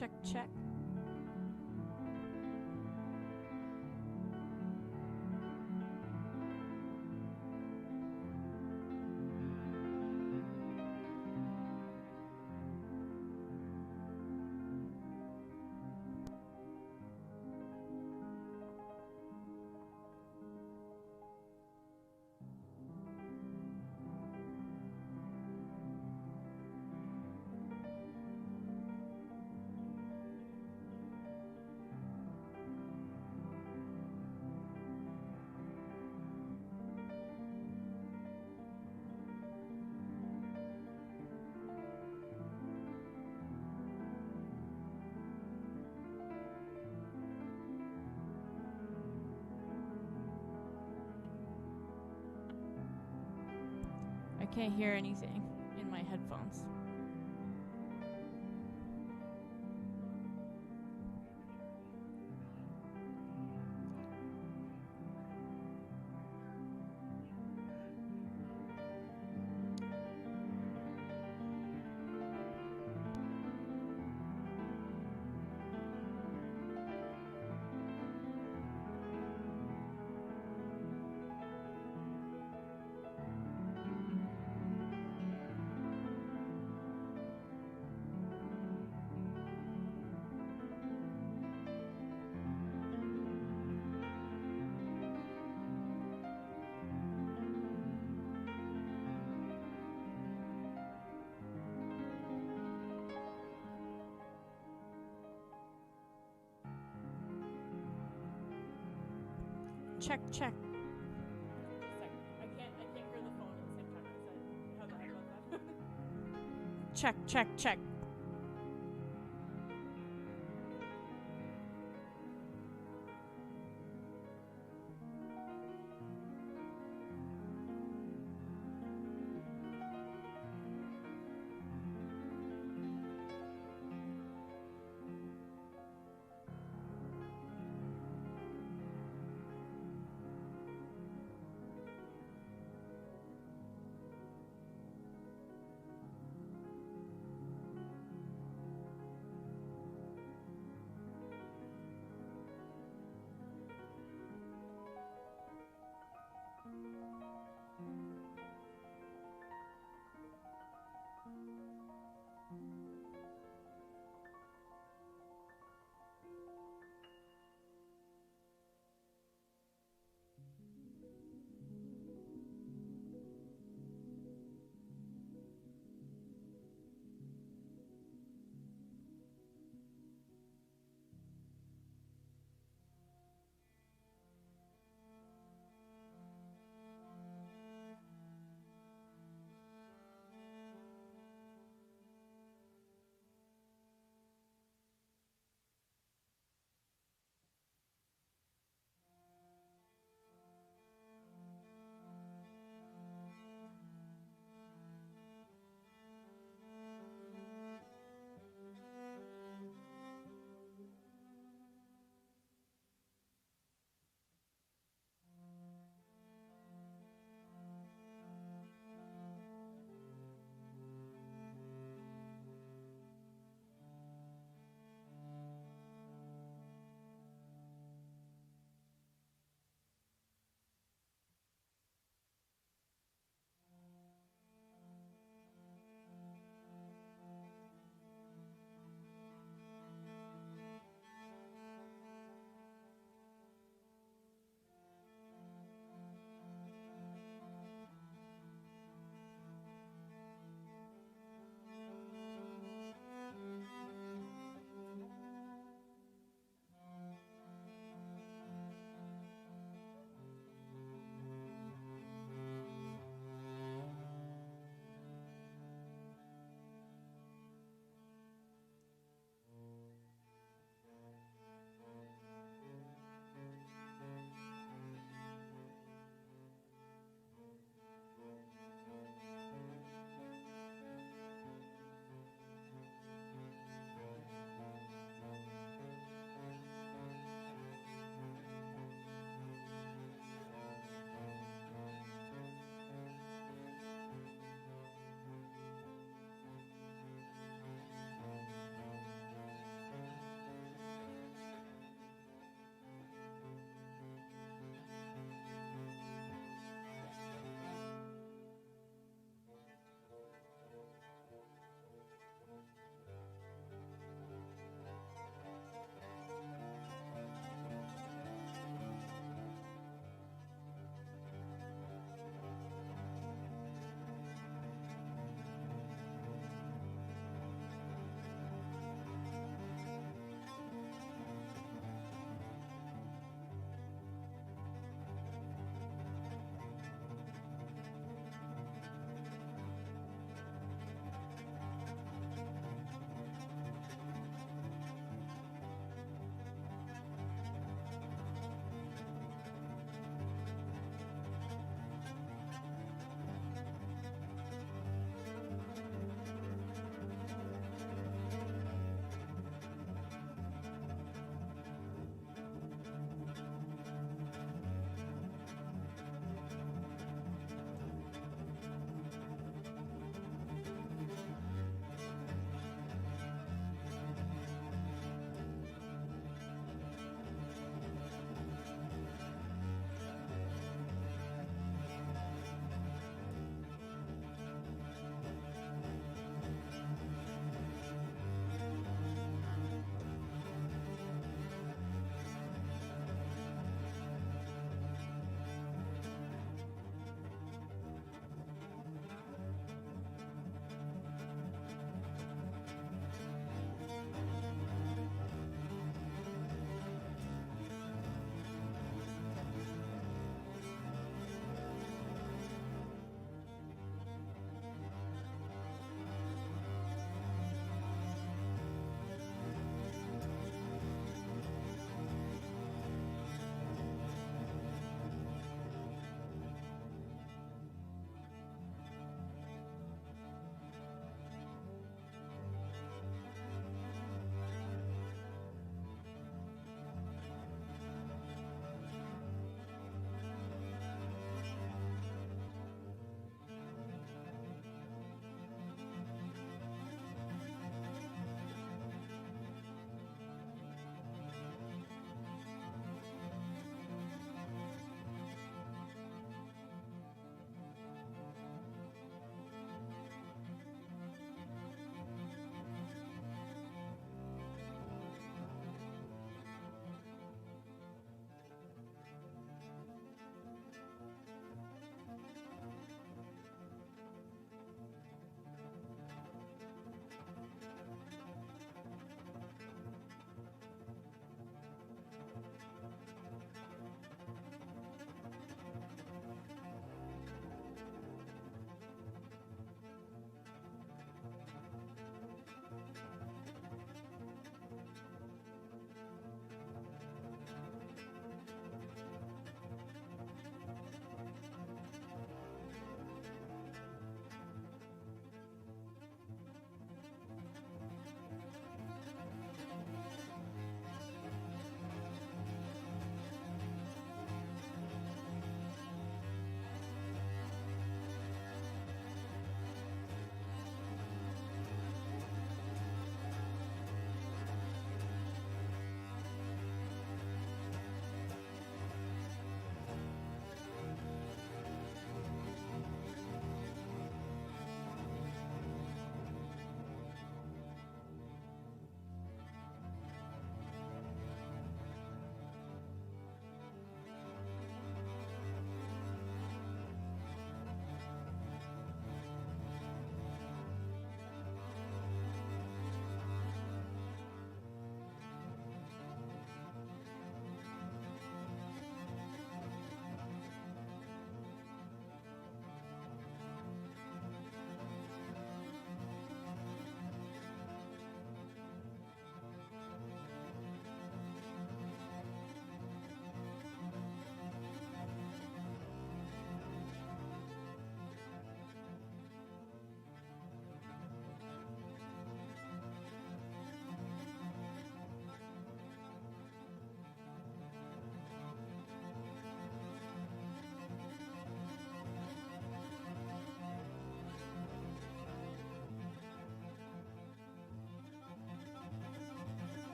Check, check. I can't hear anything in my headphones. Check, check. I can't hear the phone at the same time. How about that? Check, check, check.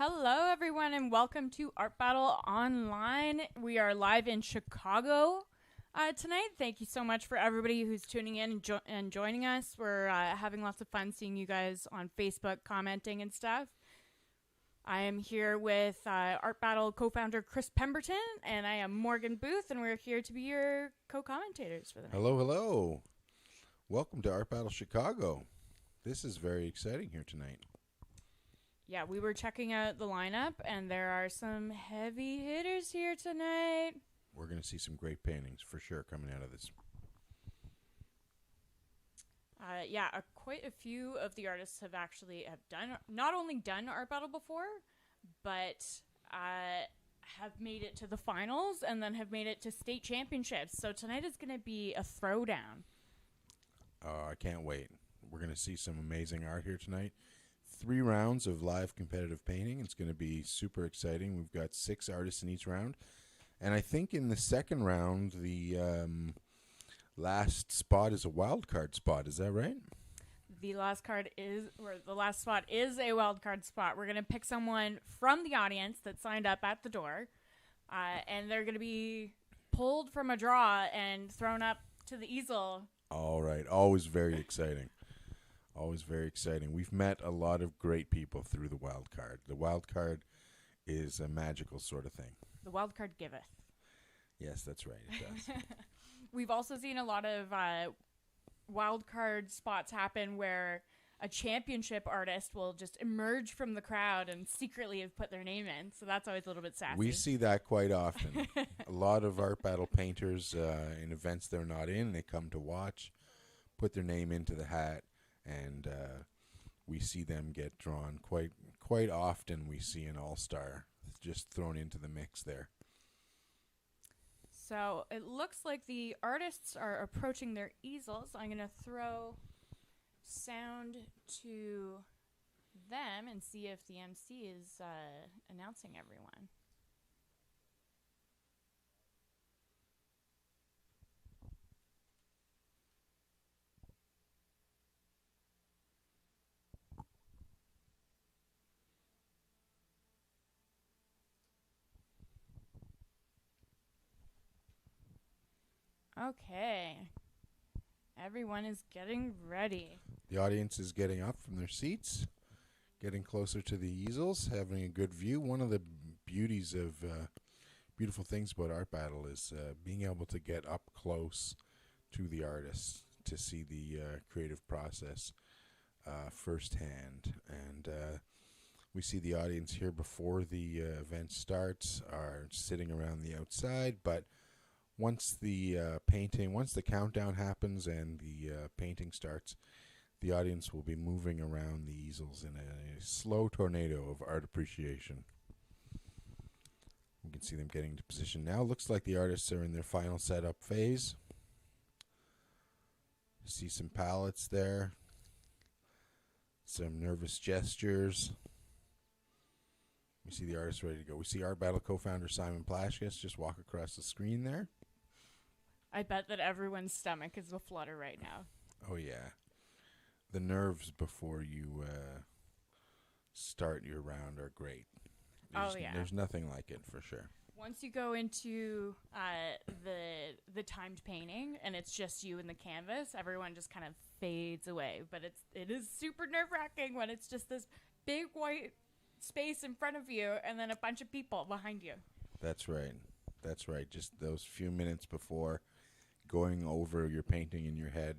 Hello, everyone, and welcome to Art Battle Online. We are live in Chicago tonight. Thank you so much for everybody who's tuning in and joining us. We're having lots of fun seeing you guys on Facebook commenting and stuff. I am here with Art Battle co-founder Chris Pemberton, and I am Morgan Booth, and we're here to be your co-commentators for the night. Hello, hello. Welcome to Art Battle Chicago. This is very exciting here tonight. Yeah, we were checking out the lineup, and there are some heavy hitters here tonight. We're going to see some great paintings for sure coming out of this. Quite a few of the artists have not only done Art Battle before, but have made it to the finals and then have made it to state championships. So tonight is going to be a throwdown. I can't wait. We're going to see some amazing art here tonight. 3 rounds of live competitive painting. It's going to be super exciting. We've got 6 artists in each round. And I think in the second round, the last spot is a wild card spot. Is that right? The last spot is a wild card spot. We're going to pick someone from the audience that signed up at the door. And they're going to be pulled from a draw and thrown up to the easel. All right. Always very exciting. Always very exciting. We've met a lot of great people through the wild card. The wild card is a magical sort of thing. The wild card giveth. Yes, that's right. It does. We've also seen a lot of wild card spots happen where a championship artist will just emerge from the crowd and secretly have put their name in. So that's always a little bit sassy. We see that quite often. A lot of art battle painters in events they're not in, they come to watch, put their name into the hat, and we see them get drawn quite often. We see an all-star just thrown into the mix there. So it looks like the artists are approaching their easels. I'm going to throw sound to them and see if the MC is announcing everyone. Okay. Everyone is getting ready. The audience is getting up from their seats, getting closer to the easels, having a good view. One of the beauties of beautiful things about Art Battle is being able to get up close to the artists to see the creative process firsthand. And we see the audience here before the event starts are sitting around the outside, but once the countdown happens and the painting starts, the audience will be moving around the easels in a slow tornado of art appreciation. We can see them getting into position now. Looks like the artists are in their final setup phase. See some palettes there. Some nervous gestures. We see the artists ready to go. We see Art Battle co-founder Simon Plaschkes just walk across the screen there. I bet that everyone's stomach is aflutter right now. Oh, yeah. The nerves before you start your round are great. There's nothing like it for sure. Once you go into the timed painting and it's just you and the canvas, everyone just kind of fades away. But it is super nerve-wracking when it's just this big white space in front of you and then a bunch of people behind you. That's right. That's right. Just those few minutes before going over your painting in your head,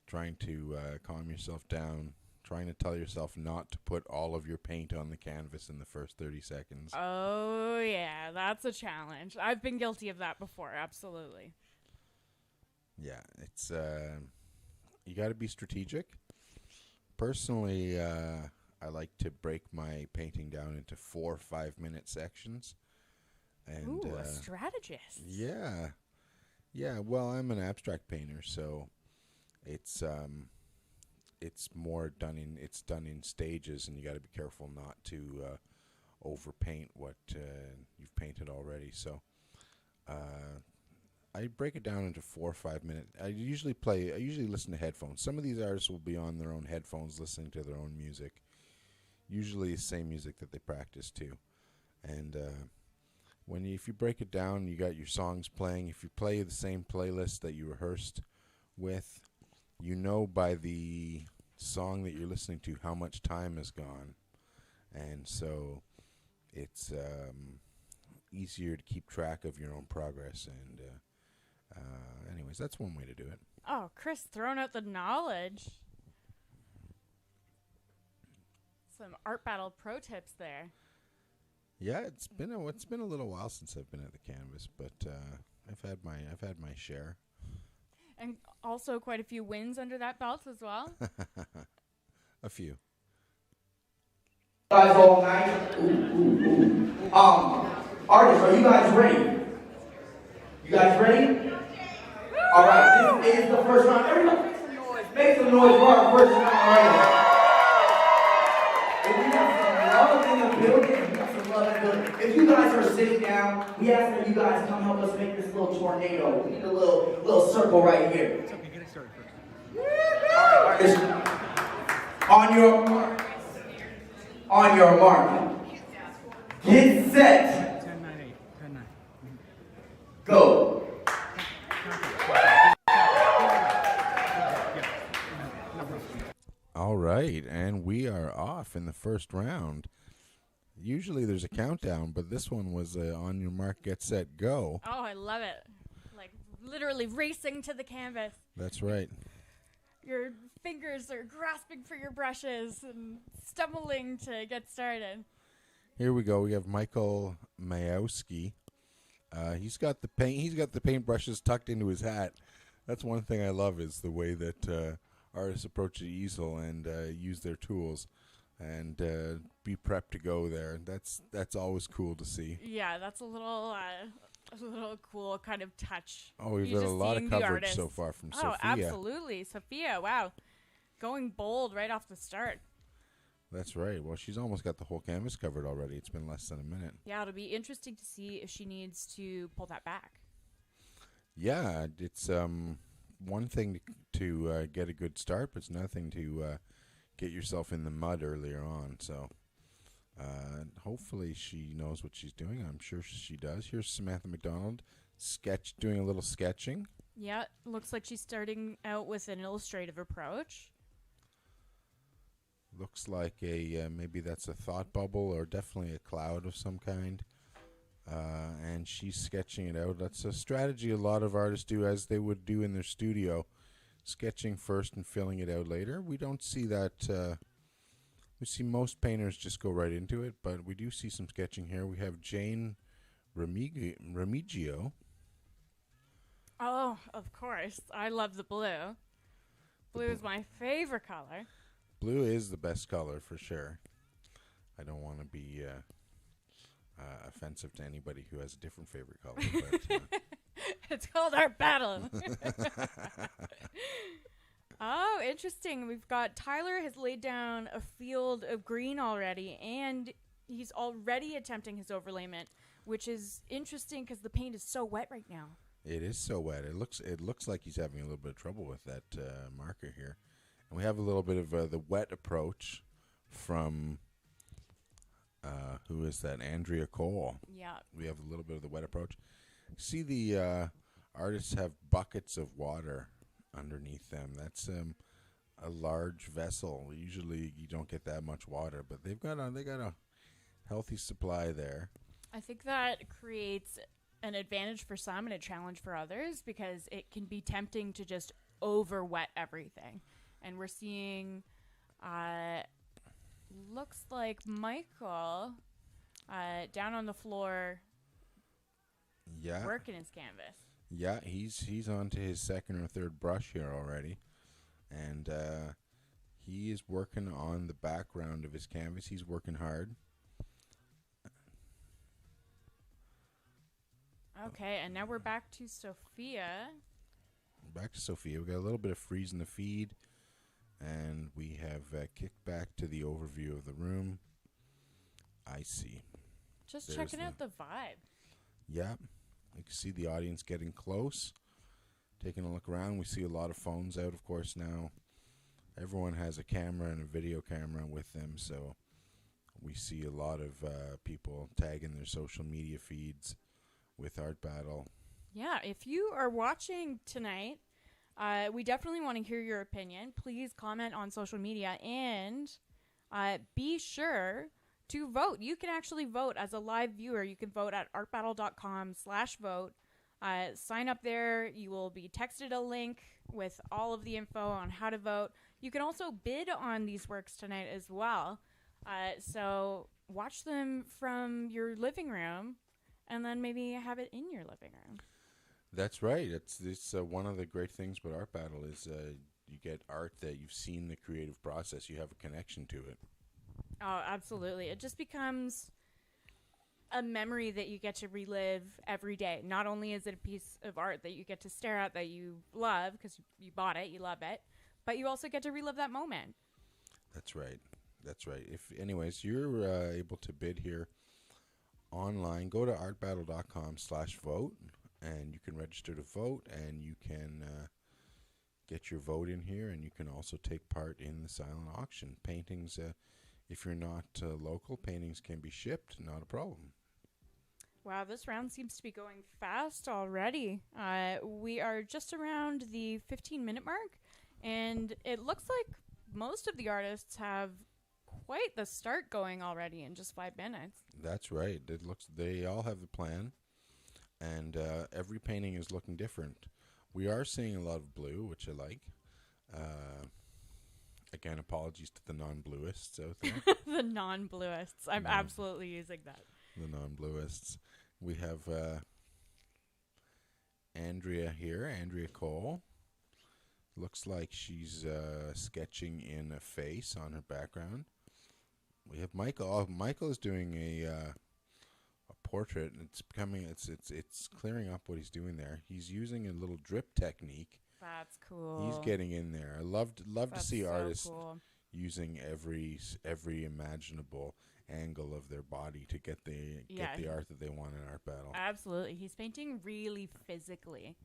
trying to calm yourself down, trying to tell yourself not to put all of your paint on the canvas in the first 30 seconds. Oh, yeah, that's a challenge. I've been guilty of that before, absolutely. Yeah, it's you got to be strategic. Personally, I like to break my painting down into 4 or 5 minute sections. And, ooh, a strategist. Yeah. Yeah, well, I'm an abstract painter, so it's more done in stages, and you got to be careful not to overpaint what you've painted already. So I break it down into 4 or 5 minutes. I usually listen to headphones. Some of these artists will be on their own headphones listening to their own music. usually the same music that they practice to. And if you break it down, you got your songs playing. If you play the same playlist that you rehearsed with, you know by the song that you're listening to how much time has gone. And so it's easier to keep track of your own progress. And anyways, that's one way to do it. Oh, Chris throwing out the knowledge. Some art battle pro tips there. Yeah, it's been a little while since I've been at the canvas, but I've had my share. And also quite a few wins under that belt as well. A few. Guys all night. Artists, are you guys ready? You guys ready? All right, this is the first round. Everybody make some noise. Make some noise for our first round. All right. If you got some love in the building, if you guys are sitting down, we ask that you guys come help us make this little tornado. We need a little circle right here. It's okay, get it started first. On your mark. Get set. 10, 9, 8. 10, 9. Go. All right, and we are off in the first round. Usually there's a countdown, but this one was on your mark, get set, go. Oh, I love it. Like literally racing to the canvas. That's right. Your fingers are grasping for your brushes and stumbling to get started. Here we go. We have Michael Majowski. He's got the paintbrushes tucked into his hat. That's one thing I love is the way that artists approach the easel and use their tools and be prepped to go there. That's always cool to see. Yeah, that's a little cool kind of touch. Oh, we've You're got a just lot of seeing the coverage artist. so far from Oh, Sophia. absolutely. Sophia, wow. Going bold right off the start. That's right. Well, she's almost got the whole canvas covered already. It's been less than a minute. Yeah, it'll be interesting to see if she needs to pull that back. Yeah, it's one thing to get a good start, but it's another thing to get yourself in the mud earlier on. So hopefully she knows what she's doing. I'm sure she does. Here's Samantha McDonald doing a little sketching. Yeah, looks like she's starting out with an illustrative approach. Looks like maybe that's a thought bubble or definitely a cloud of some kind. And she's sketching it out. That's a strategy a lot of artists do, as they would do in their studio, sketching first and filling it out later. We don't see that. We see most painters just go right into it, but we do see some sketching here. We have Jane Remigio. Oh, of course. I love the blue. Blue is my favorite color. Blue is the best color for sure. I don't want to be offensive to anybody who has a different favorite color. But, It's called Art Battle. Oh, interesting. We've got Tyler has laid down a field of green already, and he's already attempting his overlayment, which is interesting because the paint is so wet right now. it is so wet. It looks like he's having a little bit of trouble with that marker here. And we have a little bit of the wet approach from, who is that? Andrea Cole. Yeah. We have a little bit of the wet approach. See, the artists have buckets of water underneath them. That's a large vessel. Usually you don't get that much water, but they got a healthy supply there. I think that creates an advantage for some and a challenge for others because it can be tempting to just over wet everything. And we're seeing, looks like Michael down on the floor working his canvas. Yeah, he's on to his second or third brush here already. And he is working on the background of his canvas. He's working hard. Okay, and now we're back to Sophia. Back to Sophia. We got a little bit of freeze in the feed. And we have kicked back to the overview of the room. I see. Just There's checking out the vibe. Yeah. You can see the audience getting close. Taking a look around. We see a lot of phones out, of course, now. Everyone has a camera and a video camera with them, so We see a lot of people tagging their social media feeds with Art Battle. Yeah, if you are watching tonight, we definitely want to hear your opinion. Please comment on social media and be sure to vote. You can actually vote as a live viewer. You can vote at artbattle.com/vote. Sign up there. You will be texted a link with all of the info on how to vote. You can also bid on these works tonight as well. So watch them from your living room and then maybe have it in your living room. That's right. It's one of the great things about Art Battle is you get art that you've seen the creative process. You have a connection to it. Oh, absolutely. It just becomes a memory that you get to relive every day. Not only is it a piece of art that you get to stare at that you love because you bought it, you love it, but you also get to relive that moment. That's right. That's right. If, anyways, you're able to bid here online, go to artbattle.com/vote, and you can register to vote, and you can get your vote in here, and you can also take part in the silent auction. Paintings, if you're not local, paintings can be shipped, not a problem. Wow, this round seems to be going fast already. We are just around the 15-minute mark, and it looks like most of the artists have quite the start going already in just 5 minutes. That's right. They all have the plan, and every painting is looking different. We are seeing a lot of blue, which I like. Again, apologies to the non-bluists out there. The non-bluists. I'm absolutely using that. The non-bluists. We have Andrea here, Andrea Cole. Looks like she's sketching in a face on her background. We have Michael. Oh, Michael is doing a portrait, and it's clearing up what he's doing there. He's using a little drip technique. That's cool. He's getting in there. I love to see so artists cool. using every imaginable angle of their body to get the art that they want in Art Battle. Absolutely. He's painting really physically.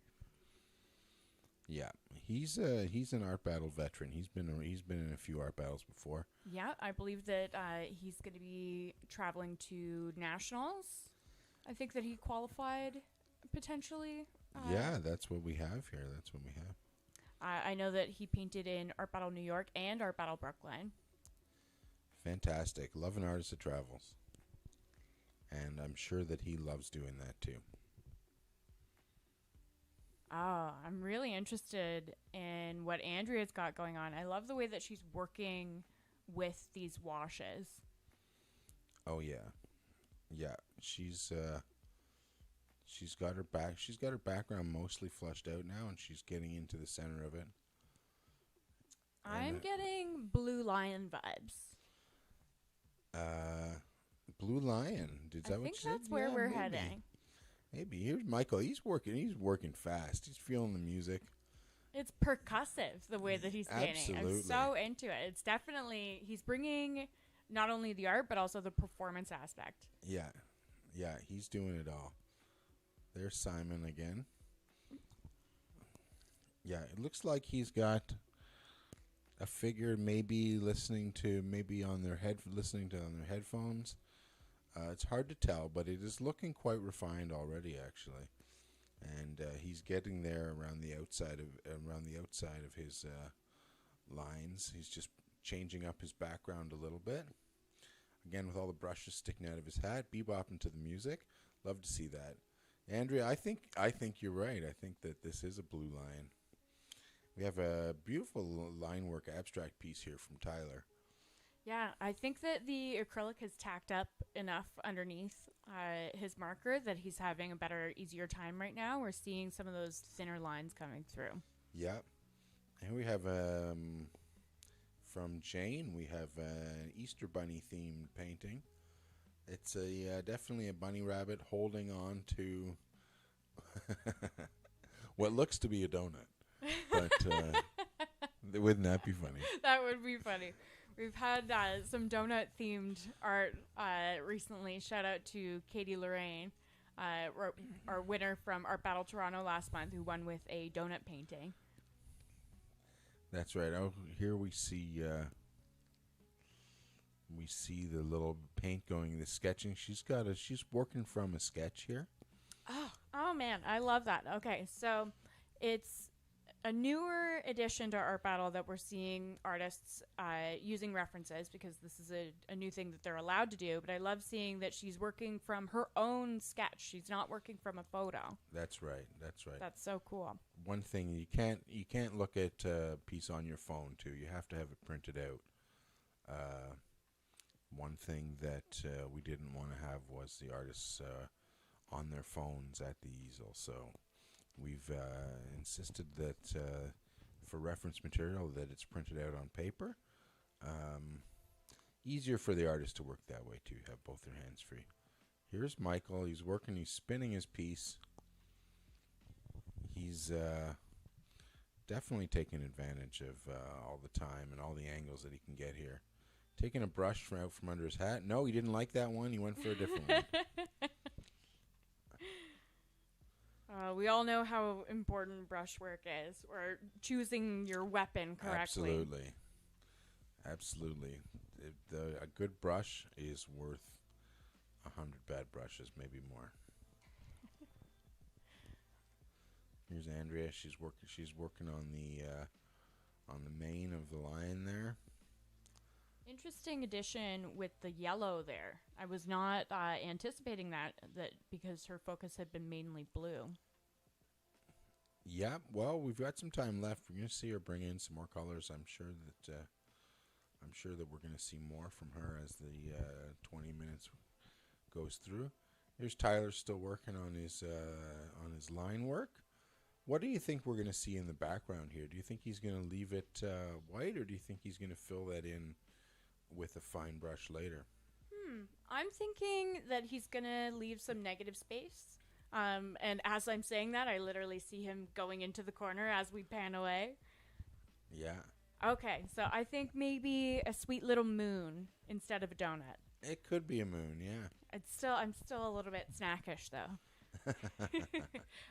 Yeah, he's an Art Battle veteran. He's been in a few Art Battles before. Yeah, I believe that he's going to be traveling to nationals. I think that he qualified potentially. Yeah, that's what we have here. That's what we have. I know that he painted in Art Battle New York and Art Battle Brooklyn. Fantastic. Love an artist that travels. And I'm sure that he loves doing that too. Oh, I'm really interested in what Andrea's got going on. I love the way that she's working with these washes. Oh yeah. Yeah, she's got her background mostly flushed out now, and she's getting into the center of it. I'm getting Blue Lion vibes. Blue Lion. Is that I what think you said? that's where Yeah, we're maybe. heading. Maybe. Here's Michael. He's working fast. He's feeling the music. It's percussive the way that he's painting. I'm Absolutely. so into it. It's definitely, he's bringing not only the art but also the performance aspect. Yeah. Yeah, he's doing it all. There's Simon again. Yeah, it looks like he's got a figure maybe listening to on their headphones. It's hard to tell, but it is looking quite refined already, actually. And he's getting there around the outside of his lines. He's just changing up his background a little bit. Again, with all the brushes sticking out of his hat, bebopping to the music. Love to see that. Andrea, I think you're right. I think that this is a Blue Lion. We have a beautiful line work abstract piece here from Tyler. Yeah, I think that the acrylic has tacked up enough underneath his marker that he's having a better, easier time right now. We're seeing some of those thinner lines coming through. Yeah. And we have from Jane, we have an Easter Bunny themed painting. It's definitely a bunny rabbit holding on to what looks to be a donut. But wouldn't that be funny? That would be funny. We've had some donut-themed art recently. Shout out to Katie Lorraine, our winner from Art Battle Toronto last month, who won with a donut painting. That's right. Oh, here we see We see the little paint going, the sketching. She's working from a sketch here. Oh man, I love that. Okay, so it's a newer addition to Art Battle that we're seeing artists using references, because this is a new thing that they're allowed to do. But I love seeing that she's working from her own sketch. She's not working from a photo. That's right. That's so cool. One thing, you can't look at a piece on your phone too. You have to have it printed out. One thing that we didn't want to have was the artists on their phones at the easel. So we've insisted that for reference material that it's printed out on paper. Easier for the artist to work that way too, have both their hands free. Here's Michael. He's working. He's spinning his piece. He's definitely taking advantage of all the time and all the angles that he can get here. Taking a brush out from under his hat. No, he didn't like that one. He went for a different one. We all know how important brushwork is, or choosing your weapon correctly. Absolutely. A good brush is worth 100 bad brushes, maybe more. Here's Andrea. She's working on the mane of the lion there. Interesting addition with the yellow there. I was not anticipating that because her focus had been mainly blue. Yeah, well, we've got some time left. We're going to see her bring in some more colors. I'm sure that we're going to see more from her as the 20 minutes goes through. Here's Tyler still working on his line work. What do you think we're going to see in the background here? Do you think he's going to leave it white, or do you think he's going to fill that in with a fine brush later? I'm thinking that he's going to leave some negative space. And as I'm saying that, I literally see him going into the corner as we pan away. Yeah. Okay, so I think maybe a sweet little moon instead of a donut. It could be a moon, yeah. I'm still a little bit snackish, though.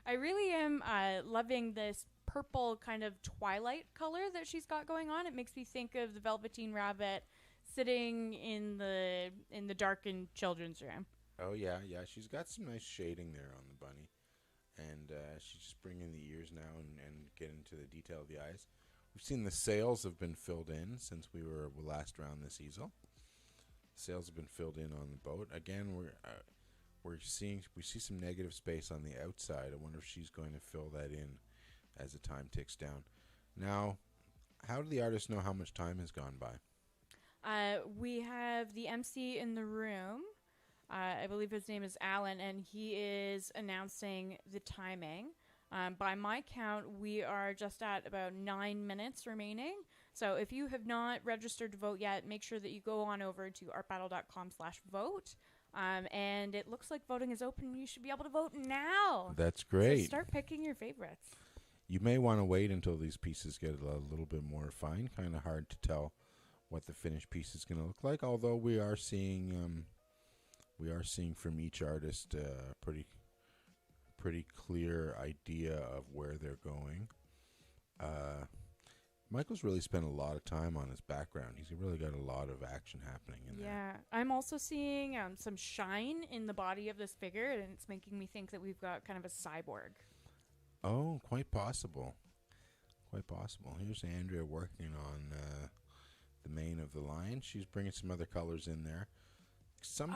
I really am loving this purple kind of twilight color that she's got going on. It makes me think of the Velveteen Rabbit sitting in the darkened children's room. Oh, yeah. She's got some nice shading there on the bunny. And she's just bringing the ears now and getting into the detail of the eyes. We've seen the sails have been filled in since we were last around this easel. Sails have been filled in on the boat. Again, we see some negative space on the outside. I wonder if she's going to fill that in as the time ticks down. Now, how do the artists know how much time has gone by? We have the MC in the room. I believe his name is Alan, and he is announcing the timing. By my count, we are just at about 9 minutes remaining. So if you have not registered to vote yet, make sure that you go on over to artbattle.com/vote. And it looks like voting is open. You should be able to vote now. That's great. So start picking your favorites. You may want to wait until these pieces get a little bit more refined. Kind of hard to tell what the finished piece is going to look like, although we are seeing from each artist a pretty clear idea of where they're going. Michael's really spent a lot of time on his background. He's really got a lot of action happening in there. Yeah, I'm also seeing some shine in the body of this figure, and it's making me think that we've got kind of a cyborg. Oh, quite possible. Here's Andrea working on the mane of the lion. She's bringing some other colors in there. Here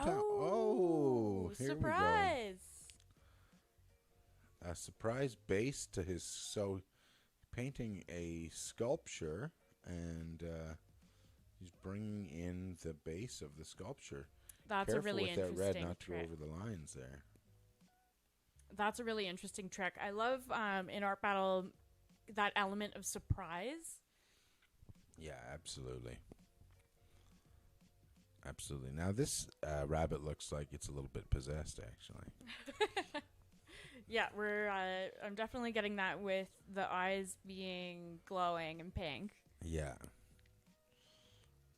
surprise! We go. A surprise base to his. So, painting a sculpture, and he's bringing in the base of the sculpture. That's Careful a really with interesting that red, not to trick. go over the lines there. That's a really interesting trick. I love in Art Battle that element of surprise. Yeah, absolutely. Now this rabbit looks like it's a little bit possessed, actually. Yeah, I'm definitely getting that with the eyes being glowing and pink. Yeah,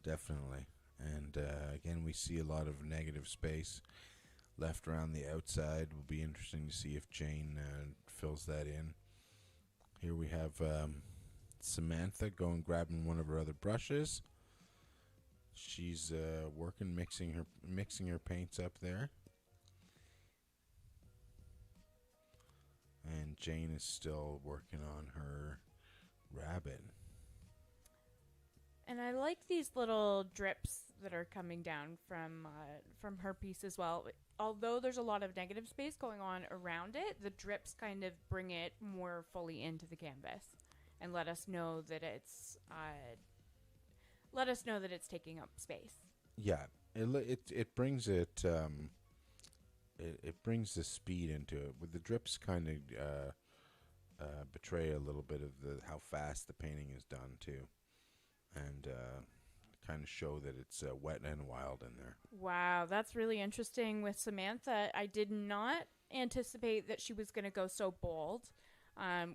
definitely. And again, we see a lot of negative space left around the outside. Will be interesting to see if Jane fills that in. Here we have Samantha grabbing one of her other brushes. She's working, mixing her paints up there. And Jane is still working on her rabbit. And I like these little drips that are coming down from her piece as well. Although there's a lot of negative space going on around it, the drips kind of bring it more fully into the canvas and let us know that it's taking up space. Yeah, it brings it it brings the speed into it. With the drips, kind of betray a little bit of how fast the painting is done too, and kind of show that it's wet and wild in there. Wow, that's really interesting with Samantha. I did not anticipate that she was going to go so bold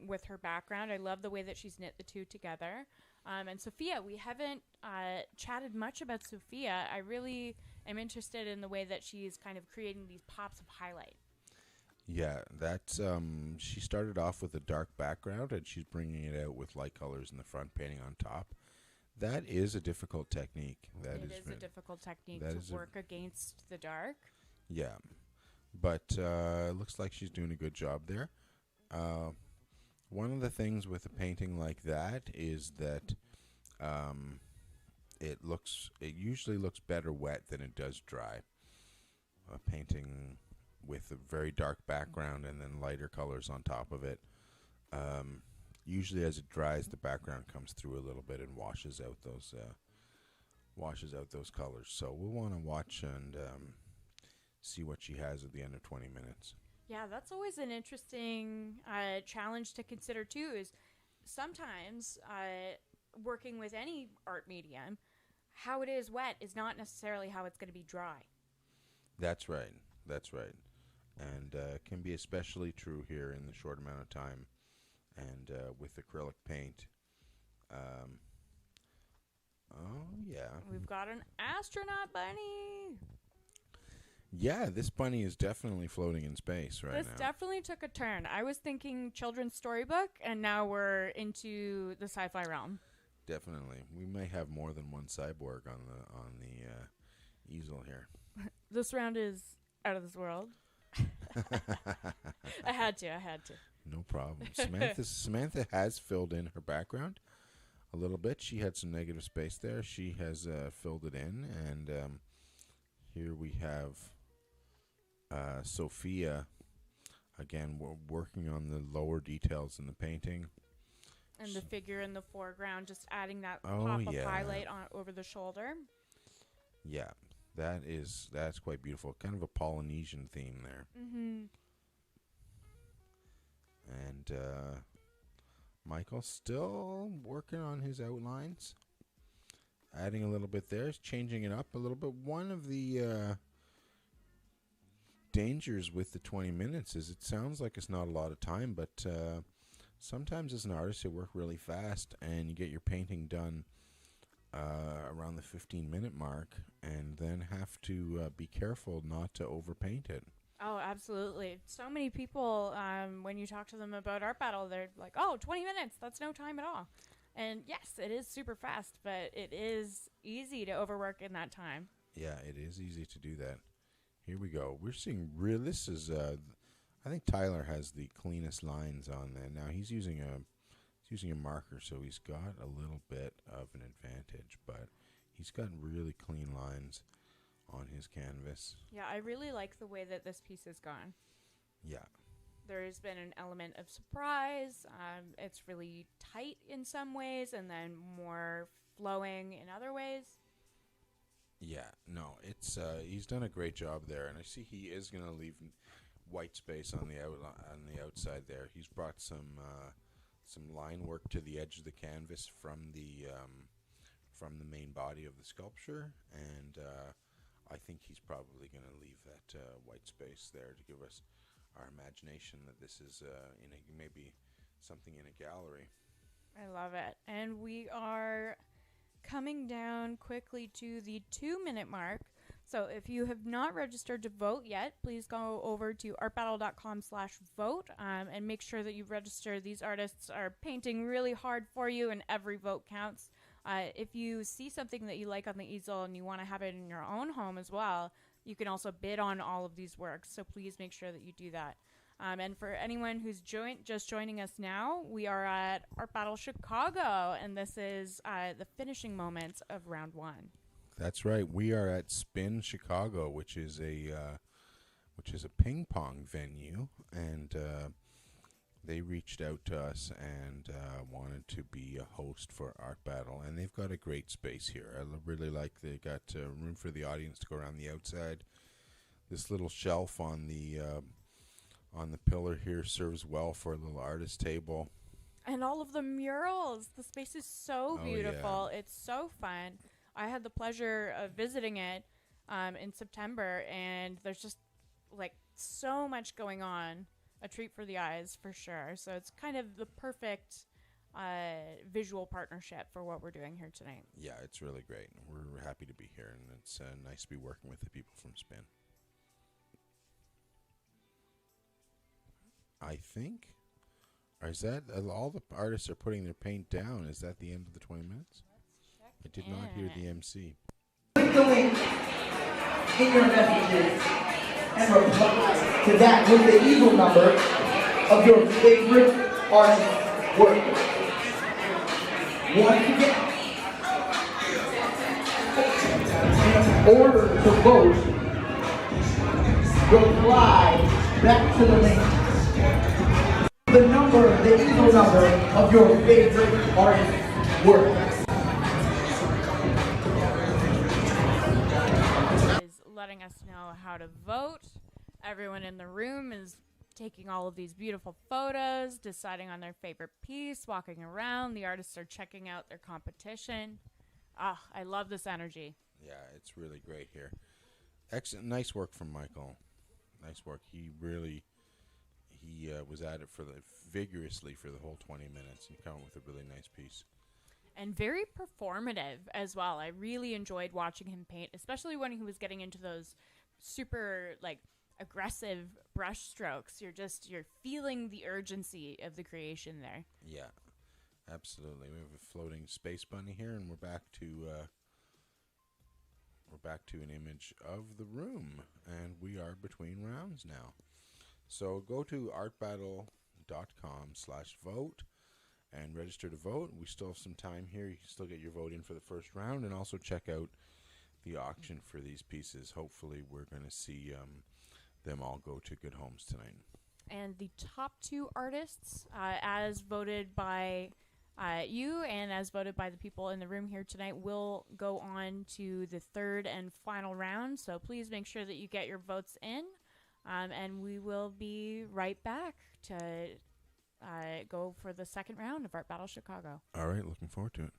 with her background. I love the way that she's knit the two together. And Sophia, we haven't chatted much about Sophia. I really am interested in the way that she's kind of creating these pops of highlight. Yeah, that's she started off with a dark background and she's bringing it out with light colors in the front, painting on top. That is a difficult technique. It is a difficult technique to work against the dark. Yeah, but it looks like she's doing a good job there. One of the things with a painting like that is that it usually looks better wet than it does dry. A painting with a very dark background and then lighter colors on top of it. Usually, as it dries, the background comes through a little bit and washes out those colors. So we'll want to watch and see what she has at the end of 20 minutes. Yeah, that's always an interesting challenge to consider too. Is sometimes working with any art medium, how it is wet is not necessarily how it's going to be dry. That's right. That's right. And can be especially true here in the short amount of time. And with acrylic paint. Oh, yeah. We've got an astronaut bunny. Yeah, this bunny is definitely floating in space right now. This definitely took a turn. I was thinking children's storybook, and now we're into the sci-fi realm. Definitely. We may have more than one cyborg on the easel here. This round is out of this world. I had to. No problem. Samantha has filled in her background a little bit. She had some negative space there. She has filled it in, and here we have Sophia. Again, we're working on the lower details in the painting. And the figure in the foreground, just adding that pop of highlight on over the shoulder. Yeah, that's quite beautiful. Kind of a Polynesian theme there. Mm-hmm. And Michael's still working on his outlines. Adding a little bit there, changing it up a little bit. One of the dangers with the 20 minutes is it sounds like it's not a lot of time, but sometimes as an artist you work really fast and you get your painting done around the 15-minute mark and then have to be careful not to overpaint it. Oh, absolutely. So many people, when you talk to them about Art Battle, they're like, oh, 20 minutes, that's no time at all. And yes, it is super fast, but it is easy to overwork in that time. Yeah, it is easy to do that. Here we go. We're seeing this is, I think Tyler has the cleanest lines on there. Now he's using a marker, so he's got a little bit of an advantage, but he's got really clean lines on his canvas. Yeah, I really like the way that this piece has gone. Yeah. There's been an element of surprise. It's really tight in some ways and then more flowing in other ways. Yeah, no, it's he's done a great job there, and I see he is going to leave white space on the outside there. He's brought some line work to the edge of the canvas from the main body of the sculpture, and I think he's probably going to leave that white space there to give us our imagination that this is maybe something in a gallery. I love it. And we are coming down quickly to the 2-minute mark. So if you have not registered to vote yet, please go over to artbattle.com/vote and make sure that you register. These artists are painting really hard for you, and every vote counts. If you see something that you like on the easel and you want to have it in your own home as well, you can also bid on all of these works. So please make sure that you do that. And for anyone who's just joining us now, we are at Art Battle Chicago, and this is the finishing moments of round one. That's right. We are at Spin Chicago, which is a ping pong venue, and they reached out to us and wanted to be a host for Art Battle, and they've got a great space here. I really like they got room for the audience to go around the outside. This little shelf on the pillar here serves well for a little artist table. And all of the murals. The space is so beautiful. Yeah. It's so fun. I had the pleasure of visiting it in September, and there's just like so much going on. A treat for the eyes, for sure. So it's kind of the perfect visual partnership for what we're doing here tonight. Yeah, it's really great. We're happy to be here, and it's nice to be working with the people from Spin. I think, or is that all the artists are putting their paint down? Is that the end of the 20 minutes? I did not hear the MC. Click the link in your messages and reply to that with the easel number of your favorite artist's work. Once again, in order to vote, reply back to the link. The number, the easel number of your favorite artist's work. Is letting us know how to vote. Everyone in the room is taking all of these beautiful photos, deciding on their favorite piece, walking around. The artists are checking out their competition. I love this energy. Yeah, it's really great here. Excellent, nice work from Michael. Nice work. He was at it vigorously for the whole 20 minutes and came up with a really nice piece. And very performative as well. I really enjoyed watching him paint, especially when he was getting into those super aggressive brush strokes. You're feeling the urgency of the creation there. Yeah, absolutely. We have a floating space bunny here, and we're back to an image of the room, and we are between rounds now. So go to artbattle.com/vote and register to vote. We still have some time here. You can still get your vote in for the first round, and also check out the auction for these pieces. Hopefully we're going to see them all go to good homes tonight. And the top two artists, as voted by you and as voted by the people in the room here tonight, will go on to the third and final round. So please make sure that you get your votes in. And we will be right back to go for the second round of Art Battle Chicago. All right, looking forward to it.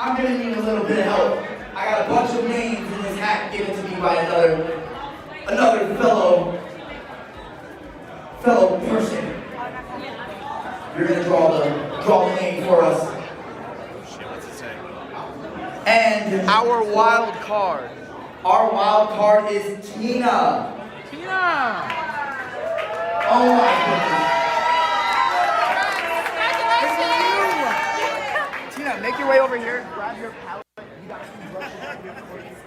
I'm gonna need a little bit of help. I got a bunch of names in this hat given to me by another fellow person. You're gonna draw the name for us. What's it say? And Our wild card. our wild card is Tina. Tina! Oh my goodness. Tina, make your way over here. Grab your palette. You got some brushes.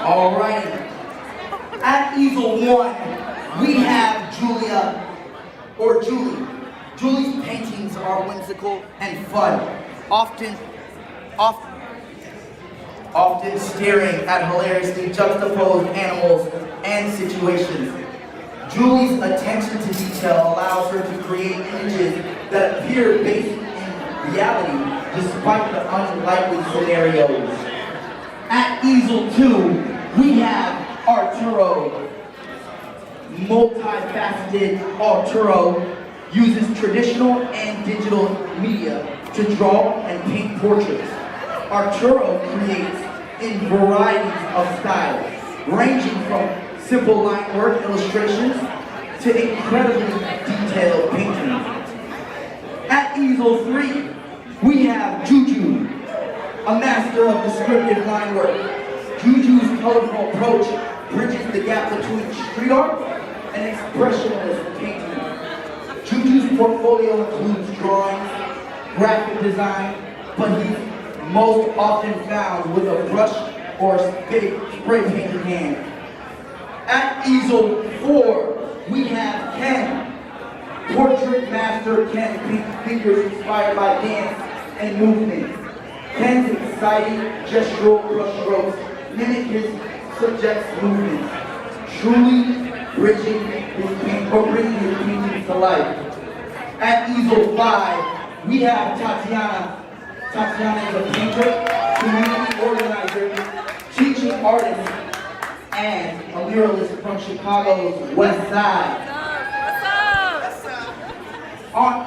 All right. At easel 1, we have Julia, or Julie. Julie's paintings are whimsical and fun, often staring at hilariously juxtaposed animals and situations. Julie's attention to detail allows her to create images that appear based in reality despite the unlikely scenarios. At easel 2, we have Arturo. Multifaceted Arturo uses traditional and digital media to draw and paint portraits. Arturo creates in varieties of styles, ranging from simple line work illustrations to incredibly detailed paintings. At easel 3, we have Juju, a master of descriptive line work. Juju's colorful approach bridges the gap between street art and expressionist painting. Juju's portfolio includes drawings, graphic design, but he's most often found with a brush or spray painted hand. At easel 4, we have Ken. Portrait master Ken paints figures inspired by dance and movement. Ken's exciting gestural brushstrokes mimic his subject's movements, truly bringing his paintings to life. At easel 5, we have Tatiana. Tatiana is a painter, community organizer, teaching artist, and a muralist from Chicago's West Side. On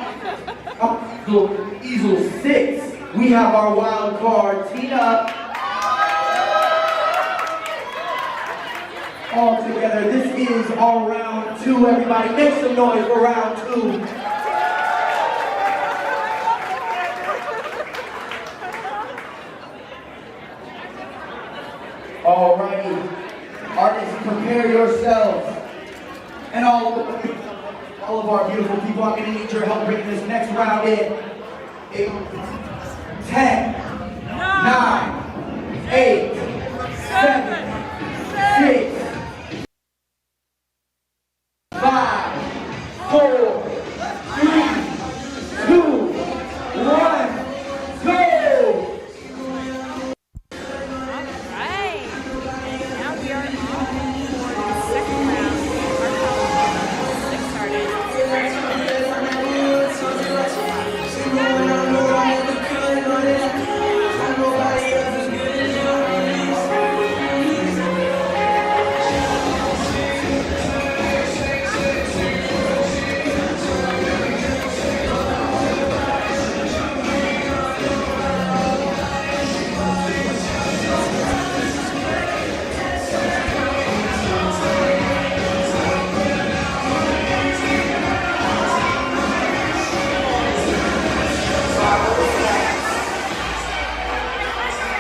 easel 6, we have our wild card, Tina. All together, this is our round 2. Everybody make some noise for round 2. Alrighty, artists, prepare yourselves. And all of our beautiful people, I'm gonna need your help bringing this next round in. 8, 10, 9, 8, 7, 6, 5, 4, 3, 2, 1, go! Right. Now we are on for the second round. Our 6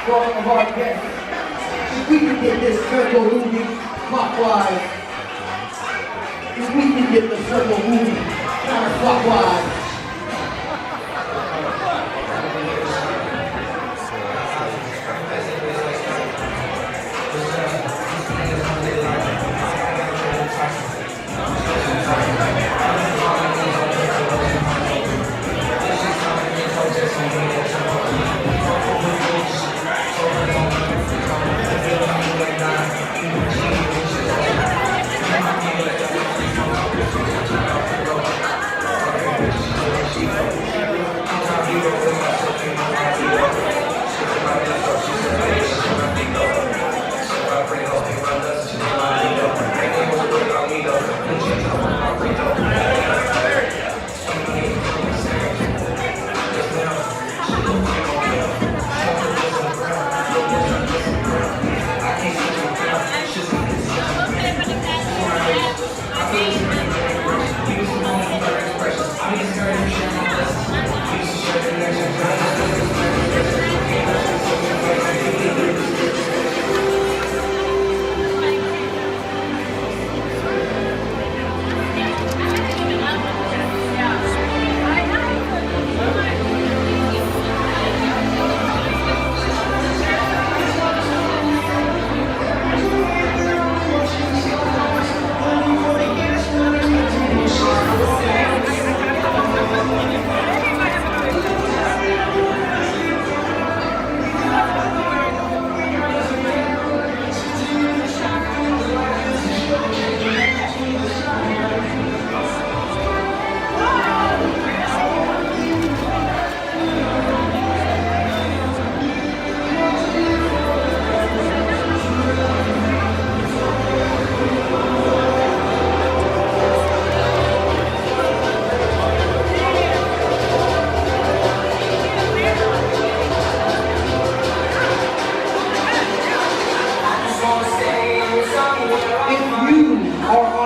For all of our guests, if we can get this circle moving clockwise, if we can get the circle moving counterclockwise.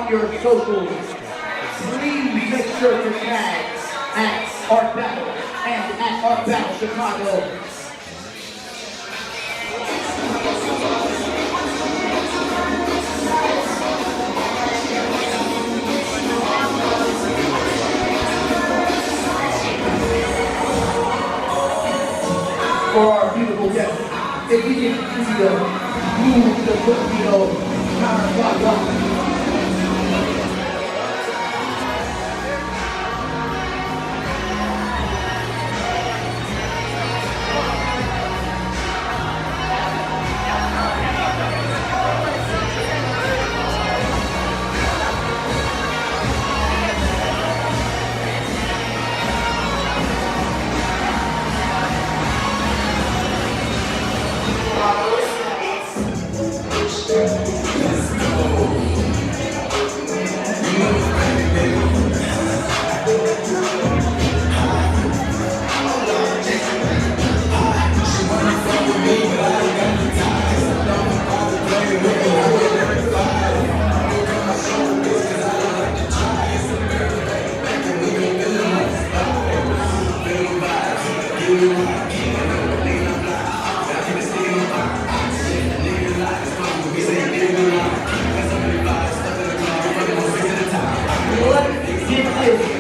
on your socials, please make sure to tag at Art Battle and at Art Battle Chicago. For our beautiful guests, if we can see the move the Filipino counterclockwise.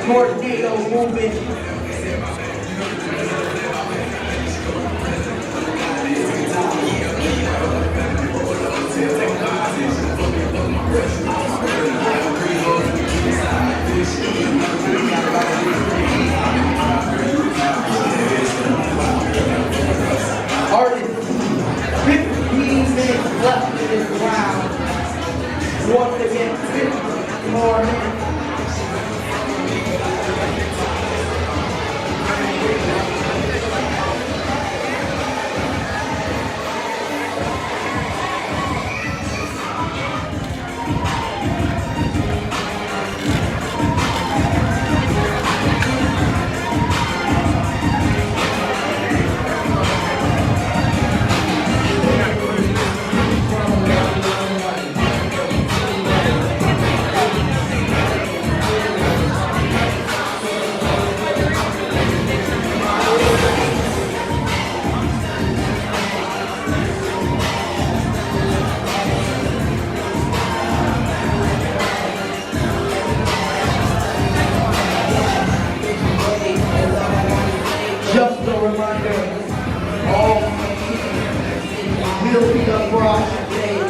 Tornado movement. Artists, 15 minutes left in this round. Once again, 50 more minutes. Just a reminder, all will be abroad today.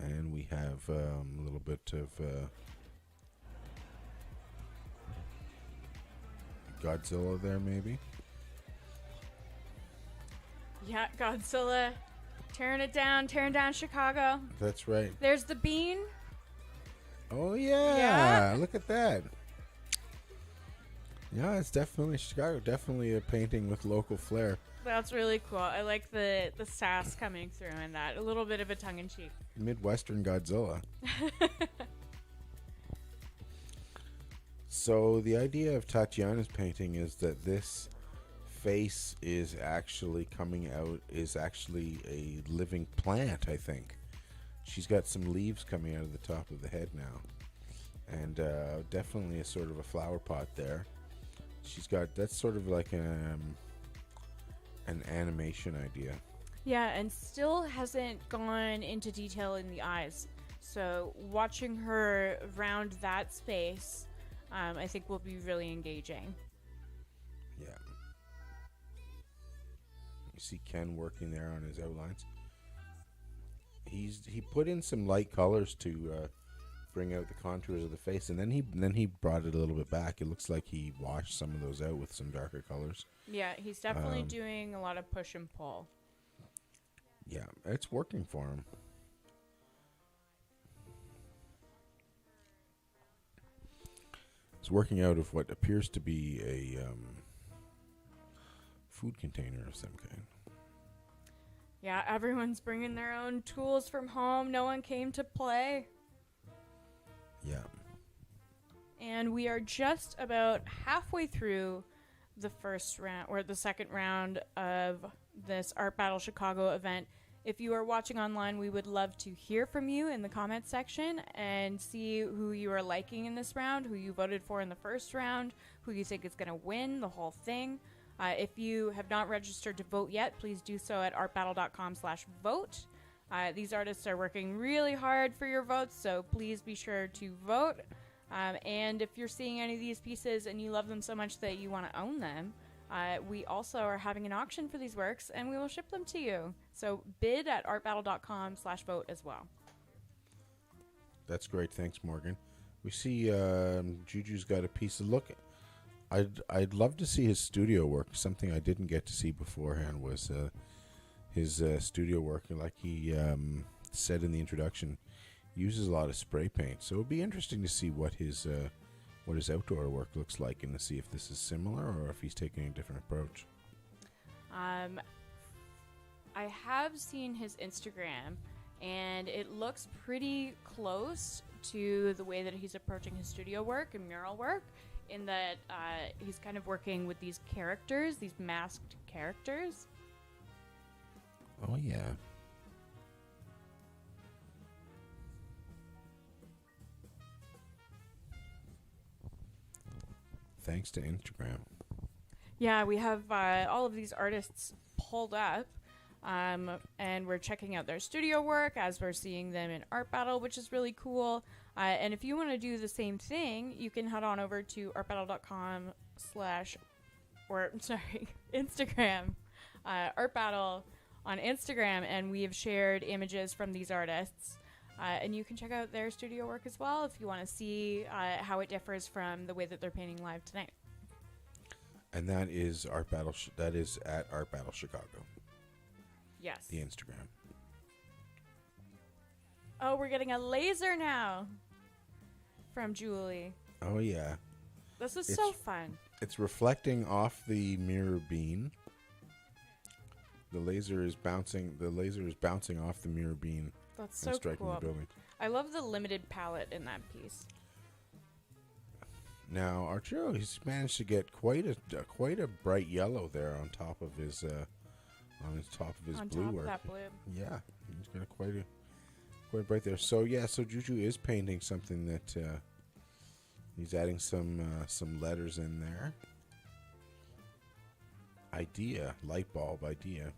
And we have a little bit of Godzilla there, maybe. Yeah, Godzilla tearing down Chicago. That's right. There's the bean. Oh yeah. Yeah. Look at that. Yeah, it's definitely Chicago. Definitely a painting with local flair. That's really cool. I like the sass coming through in that. A little bit of a tongue in cheek. Midwestern Godzilla. So the idea of Tatiana's painting is that this face is actually coming out, is actually a living plant, I think. She's got some leaves coming out of the top of the head now. And definitely a sort of a flower pot there. She's got, that's sort of like an animation idea. Yeah, and still hasn't gone into detail in the eyes. So watching her round that space, I think will be really engaging. Yeah. You see Ken working there on his outlines. He put in some light colors to bring out the contours of the face, and then he brought it a little bit back. It looks like he washed some of those out with some darker colors. Yeah, he's definitely doing a lot of push and pull. Yeah, it's working for him. It's working out of what appears to be a food container of some kind. Yeah, everyone's bringing their own tools from home. No one came to play. Yeah. And we are just about halfway through the first round, or the second round of this Art Battle Chicago event. If you are watching online, we would love to hear from you in the comments section and see who you are liking in this round, who you voted for in the first round, who you think is going to win the whole thing. If you have not registered to vote yet, please do so at artbattle.com/vote. These artists are working really hard for your votes, so please be sure to vote. And if you're seeing any of these pieces and you love them so much that you want to own them, we also are having an auction for these works, and we will ship them to you. So bid at artbattle.com/vote as well. That's great. Thanks, Morgan. We see Juju's got a piece of look. I'd love to see his studio work. Something I didn't get to see beforehand was his studio work. Like he said in the introduction, uses a lot of spray paint. So it would be interesting to see what his outdoor work looks like, and to see if this is similar or if he's taking a different approach. I have seen his Instagram, and it looks pretty close to the way that he's approaching his studio work and mural work, in that he's kind of working with these characters, these masked characters. Oh, yeah. Thanks to Instagram. Yeah, we have all of these artists pulled up, and we're checking out their studio work as we're seeing them in Art Battle, which is really cool. And if you want to do the same thing, you can head on over to artbattle.com Instagram, Art Battle on Instagram, and we have shared images from these artists. And you can check out their studio work as well if you want to see how it differs from the way that they're painting live tonight. And that is Art Battle. That is at Art Battle Chicago. Yes. The Instagram. Oh, we're getting a laser now from Julie. Oh yeah. This is so fun. It's reflecting off the mirror beam. The laser is bouncing off the mirror beam. That's so and striking cool. the building. I love the limited palette in that piece. Now Arturo, he's managed to get quite a bright yellow there on top of his blue work. Of that blue. Yeah, he's got quite bright there. So yeah, so Juju is painting something that he's adding some letters in there. Light bulb idea.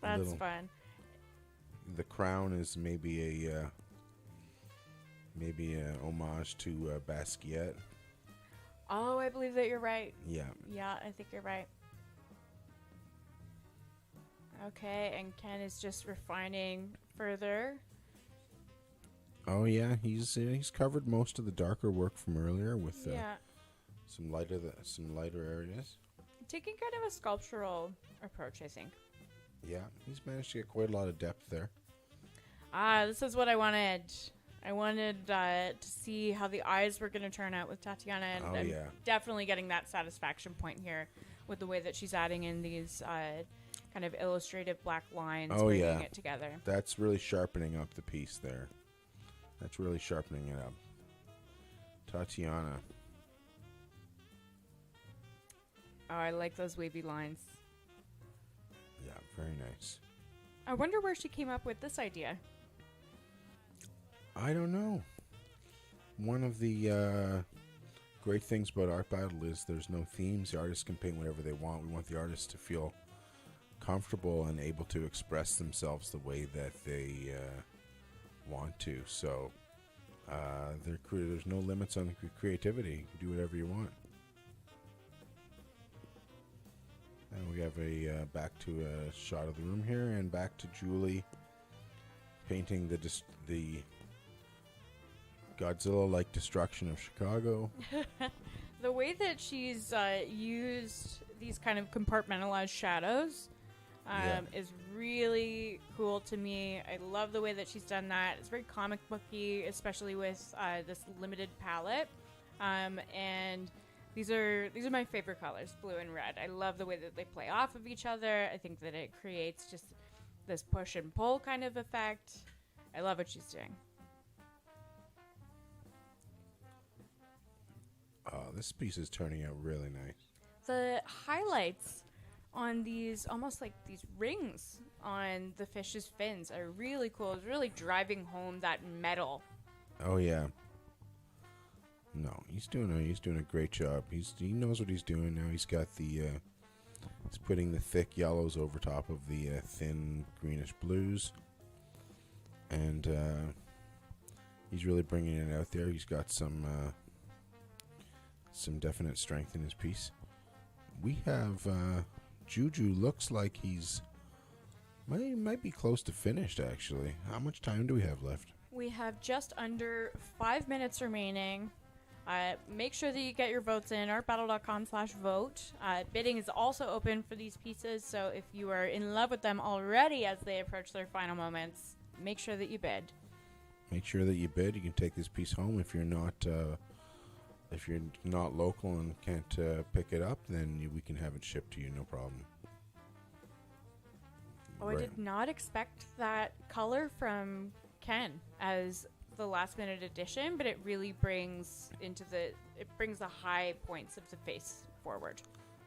That's fun. The crown is maybe a homage to Basquiat. Oh, I believe that you're right. Yeah. Yeah, I think you're right. Okay, and Ken is just refining further. Oh yeah, he's covered most of the darker work from earlier with Yeah. some lighter areas. Taking kind of a sculptural approach, I think. Yeah, he's managed to get quite a lot of depth there. This is what I wanted. I wanted to see how the eyes were going to turn out with Tatiana, and Oh, I'm yeah. definitely getting that satisfaction point here with the way that she's adding in these kind of illustrative black lines, Oh, bringing yeah. it together. That's really sharpening up the piece there. That's really sharpening it up. Tatiana. Oh, I like those wavy lines. Yeah, very nice. I wonder where she came up with this idea. I don't know. One of the great things about Art Battle is there's no themes. The artists can paint whatever they want. We want the artists to feel comfortable and able to express themselves the way that they want to. So there's no limits on creativity. You do whatever you want. And we have a back to a shot of the room here, and back to Julie painting the Godzilla-like destruction of Chicago. The way that she's used these kind of compartmentalized shadows is really cool to me. I love the way that she's done that. It's very comic booky, especially with this limited palette. And these are my favorite colors, blue and red. I love the way that they play off of each other. I think that it creates just this push and pull kind of effect. I love what she's doing. Oh, this piece is turning out really nice. The highlights on these, almost like these rings on the fish's fins, are really cool. It's really driving home that metal. Oh yeah. No, he's doing a great job. He knows what he's doing now. He's got the he's putting the thick yellows over top of the thin greenish blues, and he's really bringing it out there. He's got some definite strength in his piece. We have Juju looks like he's might be close to finished actually. How much time do we have left? We have just under 5 minutes remaining. Make sure that you get your votes in, artbattle.com/vote. Bidding is also open for these pieces, so if you are in love with them already as they approach their final moments, make sure that you bid. Make sure that you bid. You can take this piece home. If you're not local and can't pick it up, then we can have it shipped to you, no problem. Oh, I did not expect that color from Ken as the last minute addition, but it really brings the high points of the face forward.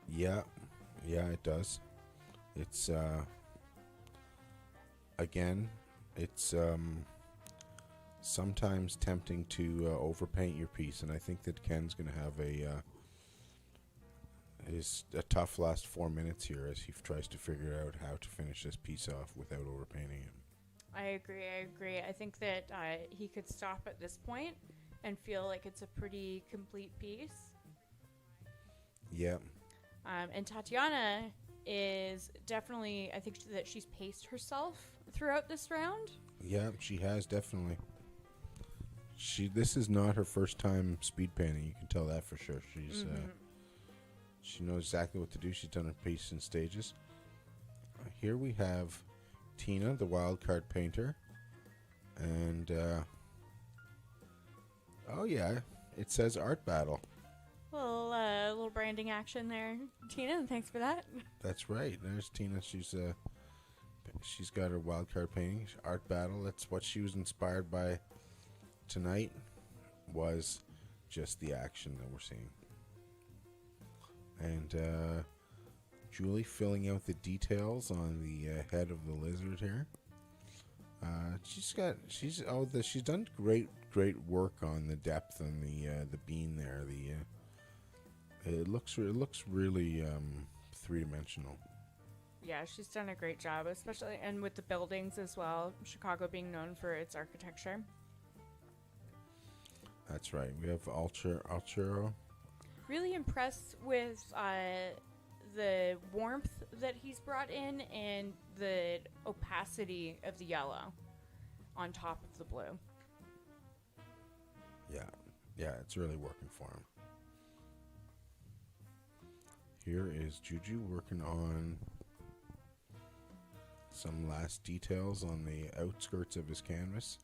Yeah, it does. It's again, it's sometimes tempting to overpaint your piece, and I think that Ken's going to have a tough last 4 minutes here as he tries to figure out how to finish this piece off without overpainting it. I agree. I think that he could stop at this point and feel like it's a pretty complete piece. Yeah. And Tatiana is definitely, I think that she's paced herself throughout this round. Yeah, she has definitely. This is not her first time speed painting. You can tell that for sure. She knows exactly what to do. She's done her piece in stages. Here we have Tina, the wild card painter, and oh yeah, it says Art Battle. Little branding action there, Tina. Thanks for that. That's right. There's Tina. She's got her wild card painting, Art Battle. That's what she was inspired by tonight. Was just the action that we're seeing, and Julie filling out the details on the head of the lizard here. She's done great work on the depth and the bean there. It looks really 3-dimensional. Yeah, she's done a great job, especially and with the buildings as well. Chicago being known for its architecture. That's right. We have Alturo. Really impressed with the warmth that he's brought in and the opacity of the yellow on top of the blue. Yeah, it's really working for him. Here is Juju working on some last details on the outskirts of his canvas.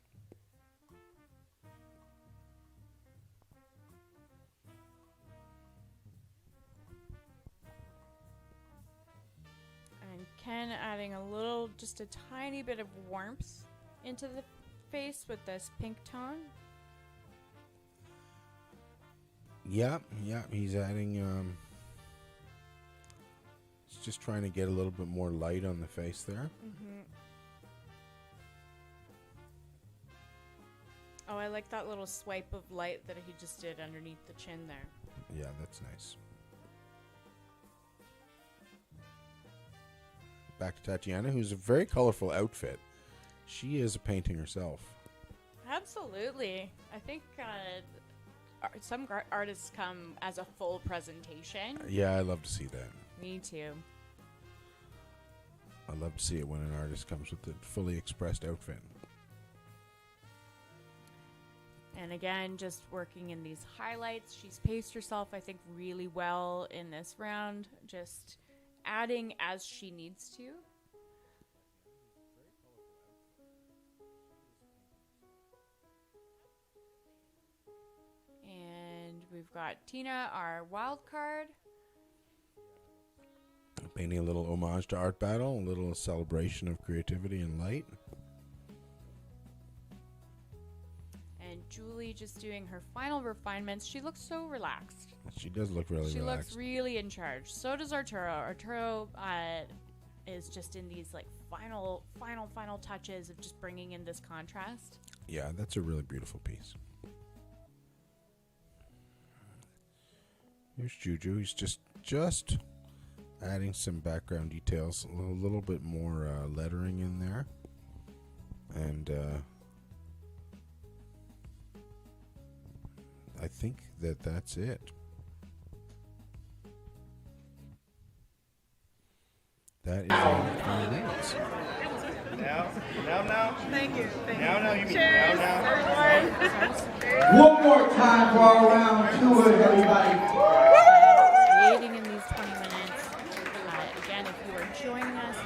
Ken adding just a tiny bit of warmth into the face with this pink tone. Yeah, he's adding, he's just trying to get a little bit more light on the face there. Mm-hmm. Oh, I like that little swipe of light that he just did underneath the chin there. Yeah, that's nice. Back to Tatiana, who's a very colorful outfit. She is a painting herself. Absolutely. I think some artists come as a full presentation. Yeah, I love to see that. Me too. I love to see it when an artist comes with a fully expressed outfit. And again, just working in these highlights. She's paced herself, I think, really well in this round. Just adding as she needs to. And we've got Tina, our wild card. Painting a little homage to Art Battle, a little celebration of creativity and light. And Julie just doing her final refinements. She looks so relaxed. She does look really She relaxed. looks really in charge. So does Arturo. Arturo is just in these like final touches of just bringing in this contrast. Yeah, that's a really beautiful piece. Here's Juju. He's just adding some background details, a little bit more lettering in there, and I think that's it. That is all the 20 minutes. Now. Thank you. Now, you mean Cheers, now. One more time for our round two, everybody. Creating in these 20 minutes. Again, if you are joining us,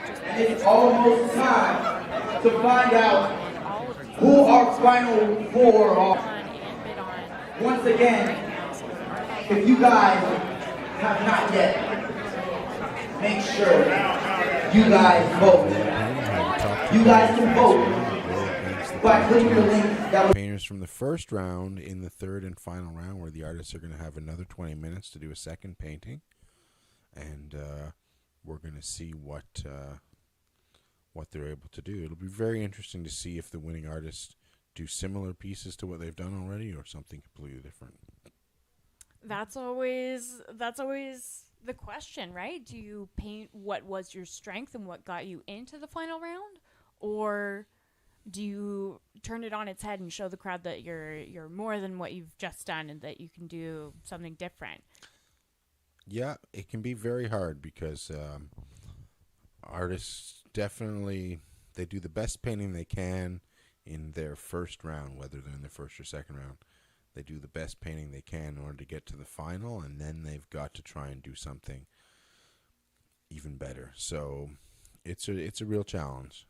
just It's almost time to find out all of these who our final four are. on and bid on. Once again, if you guys have not yet, make sure you guys vote. You guys can vote by clicking the link that was Painters from the first round in the third and final round, where the artists are going to have another 20 minutes to do a second painting, and we're going to see what they're able to do. It'll be very interesting to see if the winning artists do similar pieces to what they've done already, or something completely different. That's always the question, right? Do you paint what was your strength and what got you into the final round, or do you turn it on its head and show the crowd that you're more than what you've just done and that you can do something different? Yeah, it can be very hard because artists definitely, they do the best painting they can in their first round, whether they're in the first or second round. They do the best painting they can in order to get to the final, and then they've got to try and do something even better. So it's a real challenge.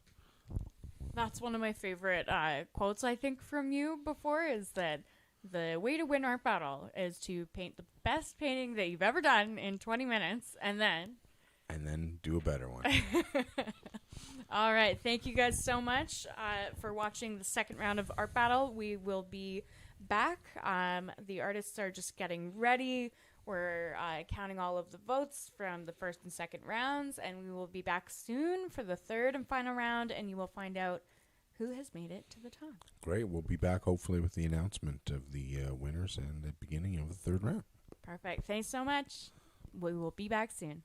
That's one of my favorite quotes, I think, from you before, is that the way to win Art Battle is to paint the best painting that you've ever done in 20 minutes, and then do a better one. All right. Thank you guys so much for watching the second round of Art Battle. We will be back. The artists are just getting ready. We're counting all of the votes from the first and second rounds, and we will be back soon for the third and final round, and you will find out who has made it to the top. Great. We'll be back hopefully with the announcement of the winners and the beginning of the third round. Perfect. Thanks so much. We will be back soon.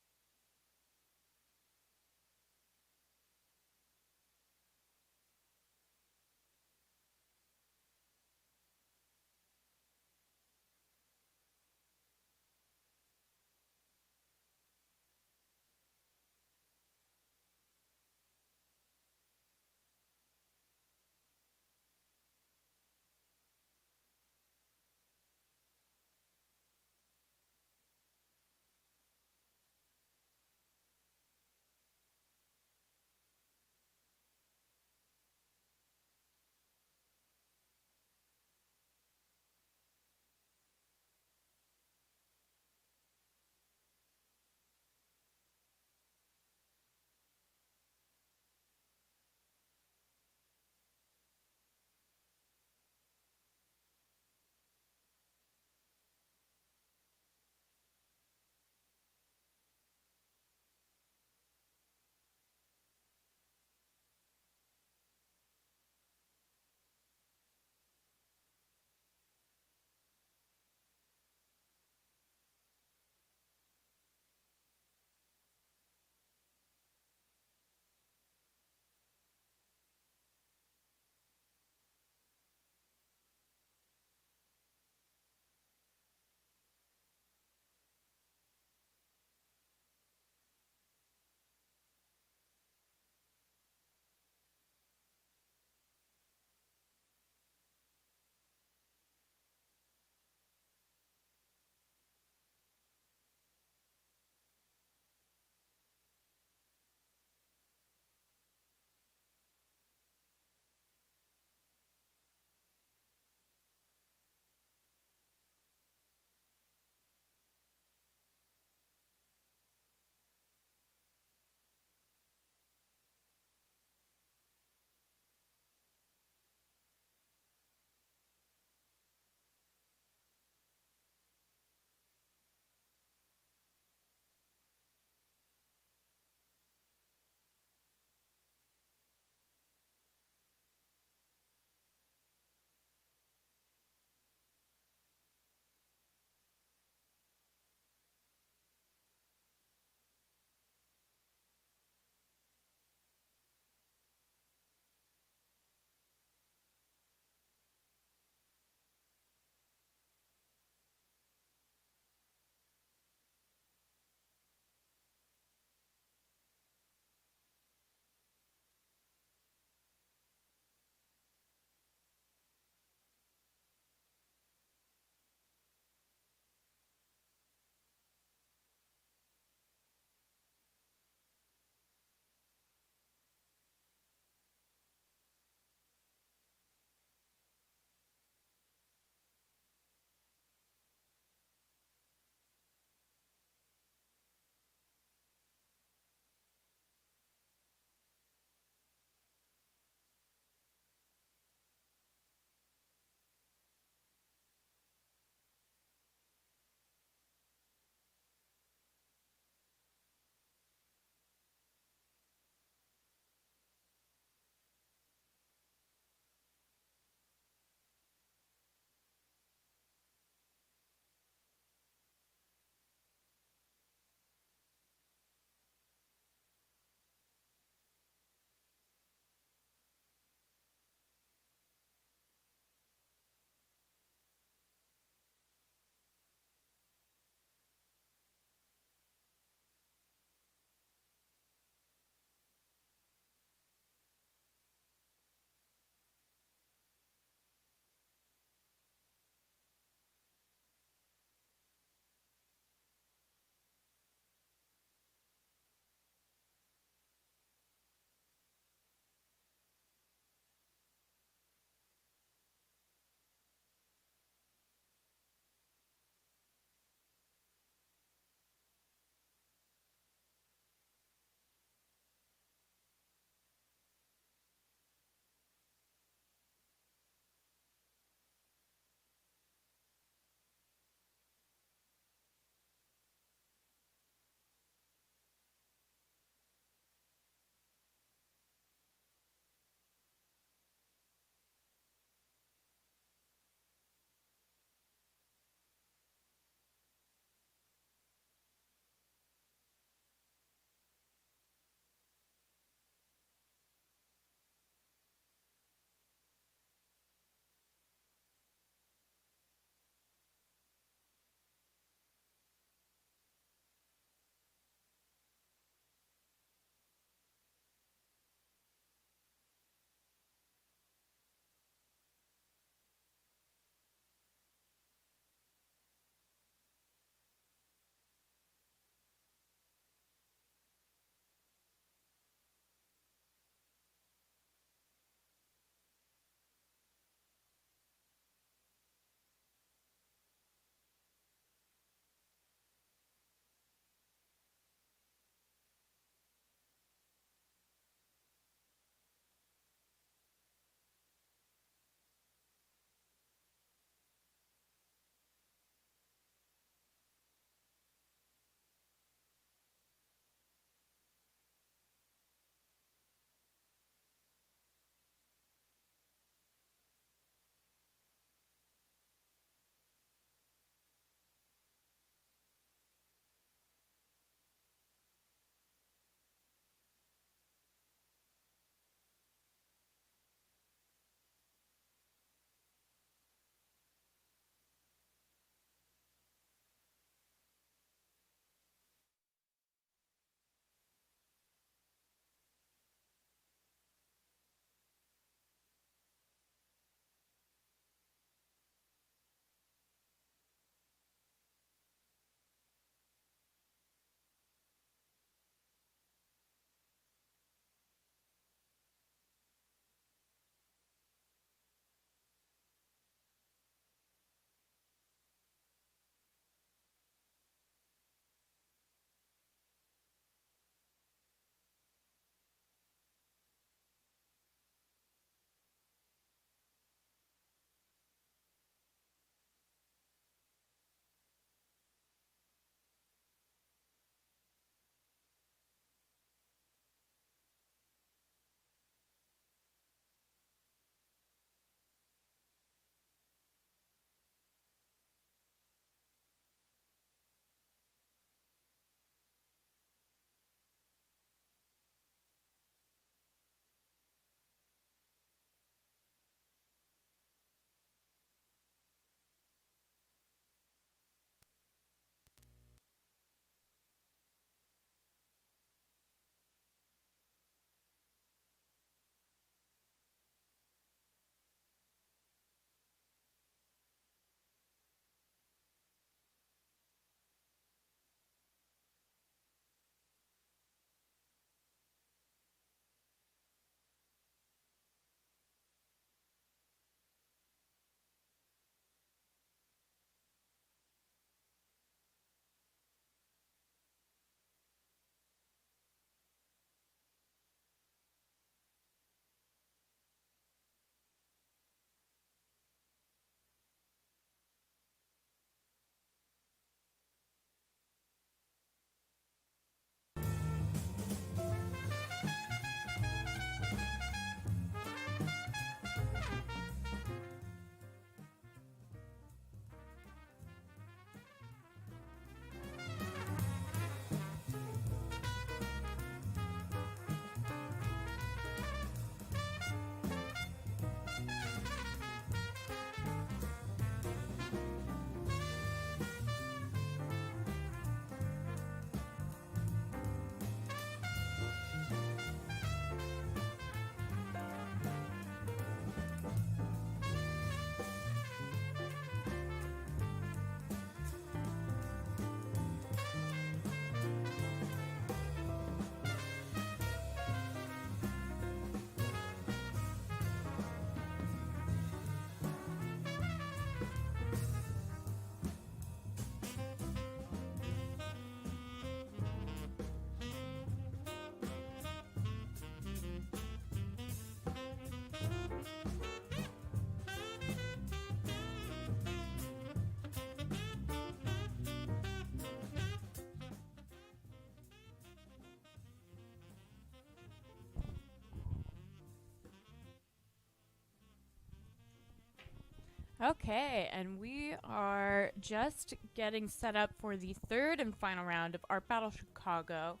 Okay, and we are just getting set up for the third and final round of Art Battle Chicago.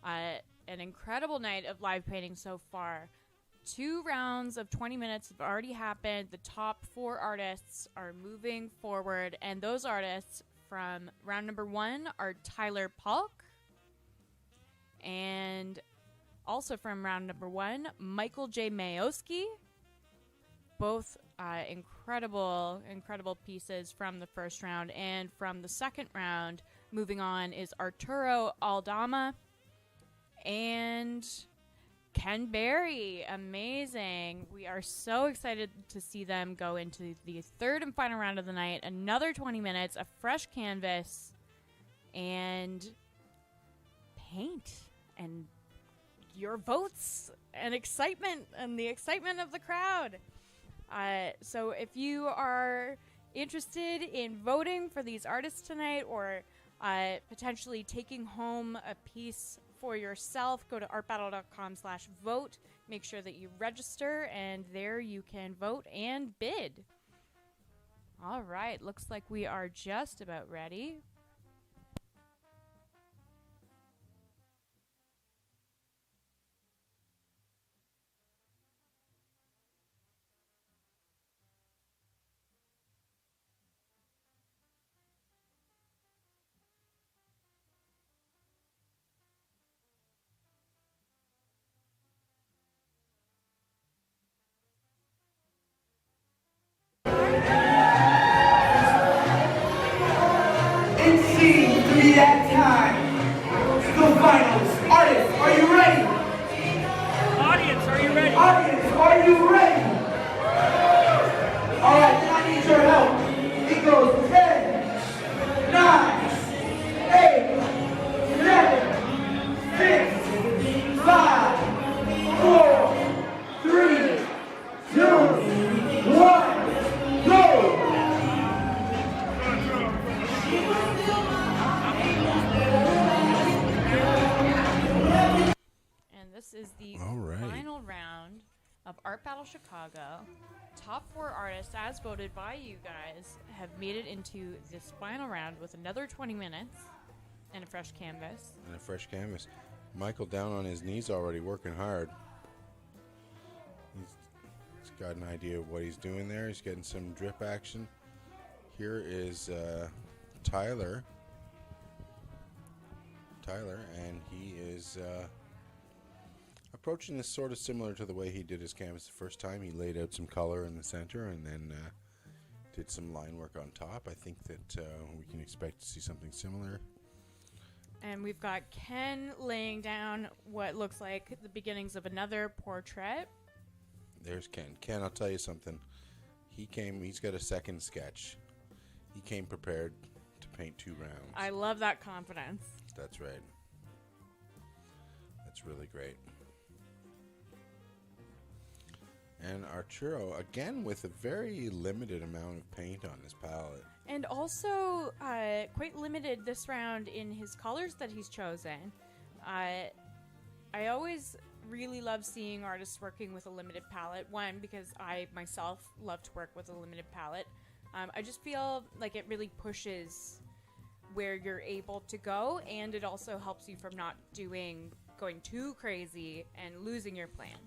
An incredible night of live painting so far. 2 rounds of 20 minutes have already happened. The top 4 artists are moving forward, and those artists from round number 1 are Tyler Polk, and also from round number 1, Michael J. Mayoski. Both incredible pieces from the first round. And from the second round, moving on, is Arturo Aldama and Ken Berry. Amazing. We are so excited to see them go into the third and final round of the night. Another 20 minutes, a fresh canvas, and paint, and your votes, and excitement, and the excitement of the crowd. So if you are interested in voting for these artists tonight, or potentially taking home a piece for yourself, go to artbattle.com/vote. Make sure that you register, and there you can vote and bid. All right, looks like we are just about ready. It seems to be that time. The finals. Artists, are you ready? Audience, are you ready? Audience, are you ready? All right, then I need your help. It goes 10, 9, 8, 7, 6, 5, 4, 3, 2, 1, go! And this is the All right. final round of Art Battle Chicago. Top 4 artists, as voted by you guys, have made it into this final round with another 20 minutes and a fresh canvas. And a fresh canvas. Michael down on his knees already, working hard. He's got an idea of what he's doing there. He's getting some drip action. Here is Tyler, and he is approaching this sort of similar to the way he did his canvas the first time. He laid out some color in the center and then did some line work on top. I think that we can expect to see something similar. And we've got Ken laying down what looks like the beginnings of another portrait. There's Ken. Ken, I'll tell you something. He's got a second sketch. He came prepared to paint 2 rounds. I love that confidence. That's right. That's really great. And Arturo, again, with a very limited amount of paint on his palette. And also quite limited this round in his colors that he's chosen. I always really love seeing artists working with a limited palette. One, because I myself love to work with a limited palette. I just feel like it really pushes where you're able to go, and it also helps you from not going too crazy and losing your plan.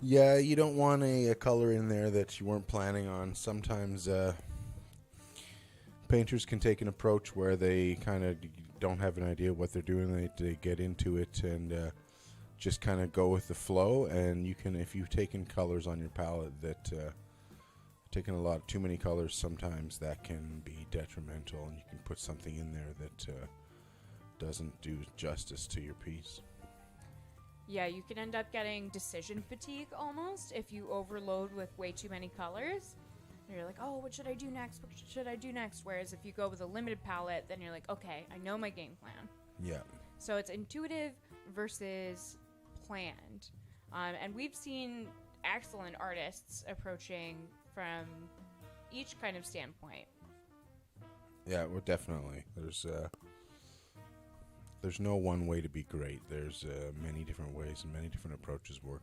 Yeah, you don't want a color in there that you weren't planning on. Sometimes painters can take an approach where they kind of don't have an idea what they're doing. They get into it and just kind of go with the flow. And you can, if you've taken colors on your palette that taken a lot too many colors, sometimes that can be detrimental, and you can put something in there that doesn't do justice to your piece. Yeah, you can end up getting decision fatigue almost if you overload with way too many colors. And you're like, oh, what should I do next? What should I do next? Whereas if you go with a limited palette, then you're like, okay, I know my game plan. Yeah. So it's intuitive versus planned. And we've seen excellent artists approaching from each kind of standpoint. Yeah, well, definitely. There's no one way to be great. There's many different ways and many different approaches work.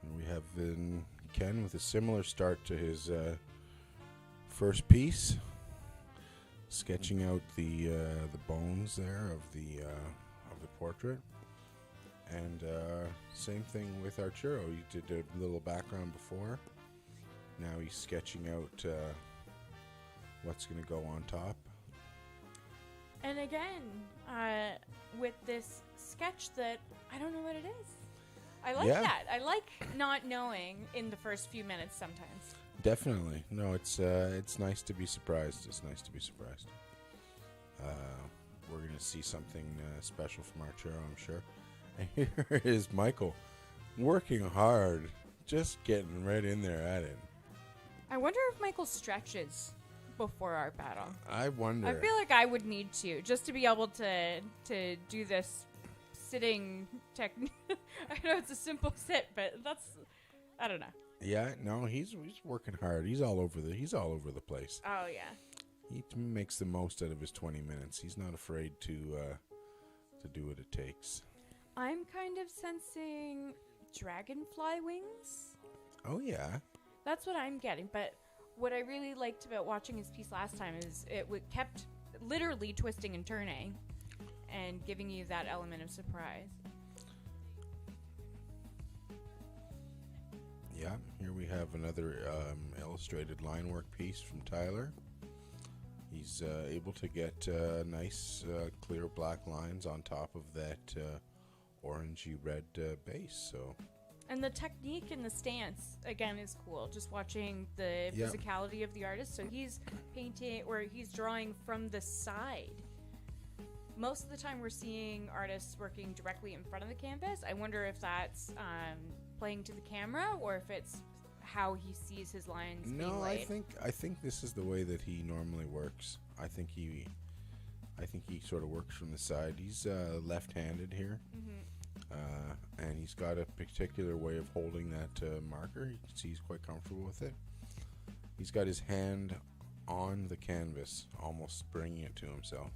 And we have Ken with a similar start to his First piece, sketching out the bones there of the portrait, and same thing with Arturo. He did a little background before. Now he's sketching out what's going to go on top. And again, with this sketch that I don't know what it is. I like that. I like not knowing in the first few minutes sometimes. Definitely. No, it's nice to be surprised. It's nice to be surprised. We're going to see something special from Arturo, I'm sure. And here is Michael working hard, just getting right in there at it. I wonder if Michael stretches before our battle. I wonder. I feel like I would need to, just to be able to do this sitting technique. I know it's a simple sit, but I don't know. Yeah, no, he's working hard. He's all over the place. Oh yeah. He makes the most out of his 20 minutes. He's not afraid to do what it takes. I'm kind of sensing dragonfly wings. Oh yeah. That's what I'm getting, but what I really liked about watching his piece last time is it kept literally twisting and turning and giving you that element of surprise. Yeah, here we have another illustrated line work piece from Tyler. He's able to get nice clear black lines on top of that orangey red base. So, and the technique and the stance again is cool. Just watching the physicality of the artist. So he's painting or he's drawing from the side. Most of the time we're seeing artists working directly in front of the canvas. I wonder if that's playing to the camera or if it's how he sees his lines being laid. I think this is the way that he normally works. I think he sort of works from the side. He's left-handed here, and he's got a particular way of holding that marker. You can see he's quite comfortable with it. He's got his hand on the canvas, almost bringing it to himself.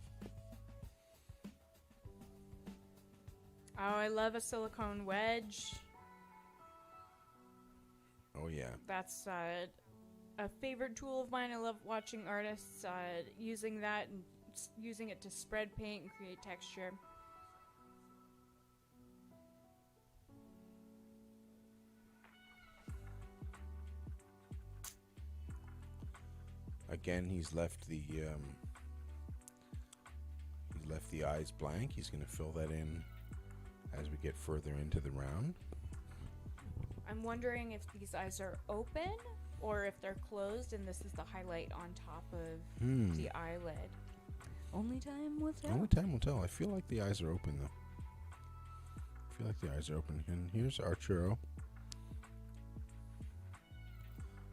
Oh, I love a silicone wedge. Oh yeah. That's a favorite tool of mine. I love watching artists using that and using it to spread paint and create texture. Again, he's left the eyes blank. He's going to fill that in as we get further into the round. I'm wondering if these eyes are open or if they're closed and this is the highlight on top of the eyelid. Only time will tell. Only time will tell. I feel like the eyes are open, though. I feel like the eyes are open. And here's Arturo.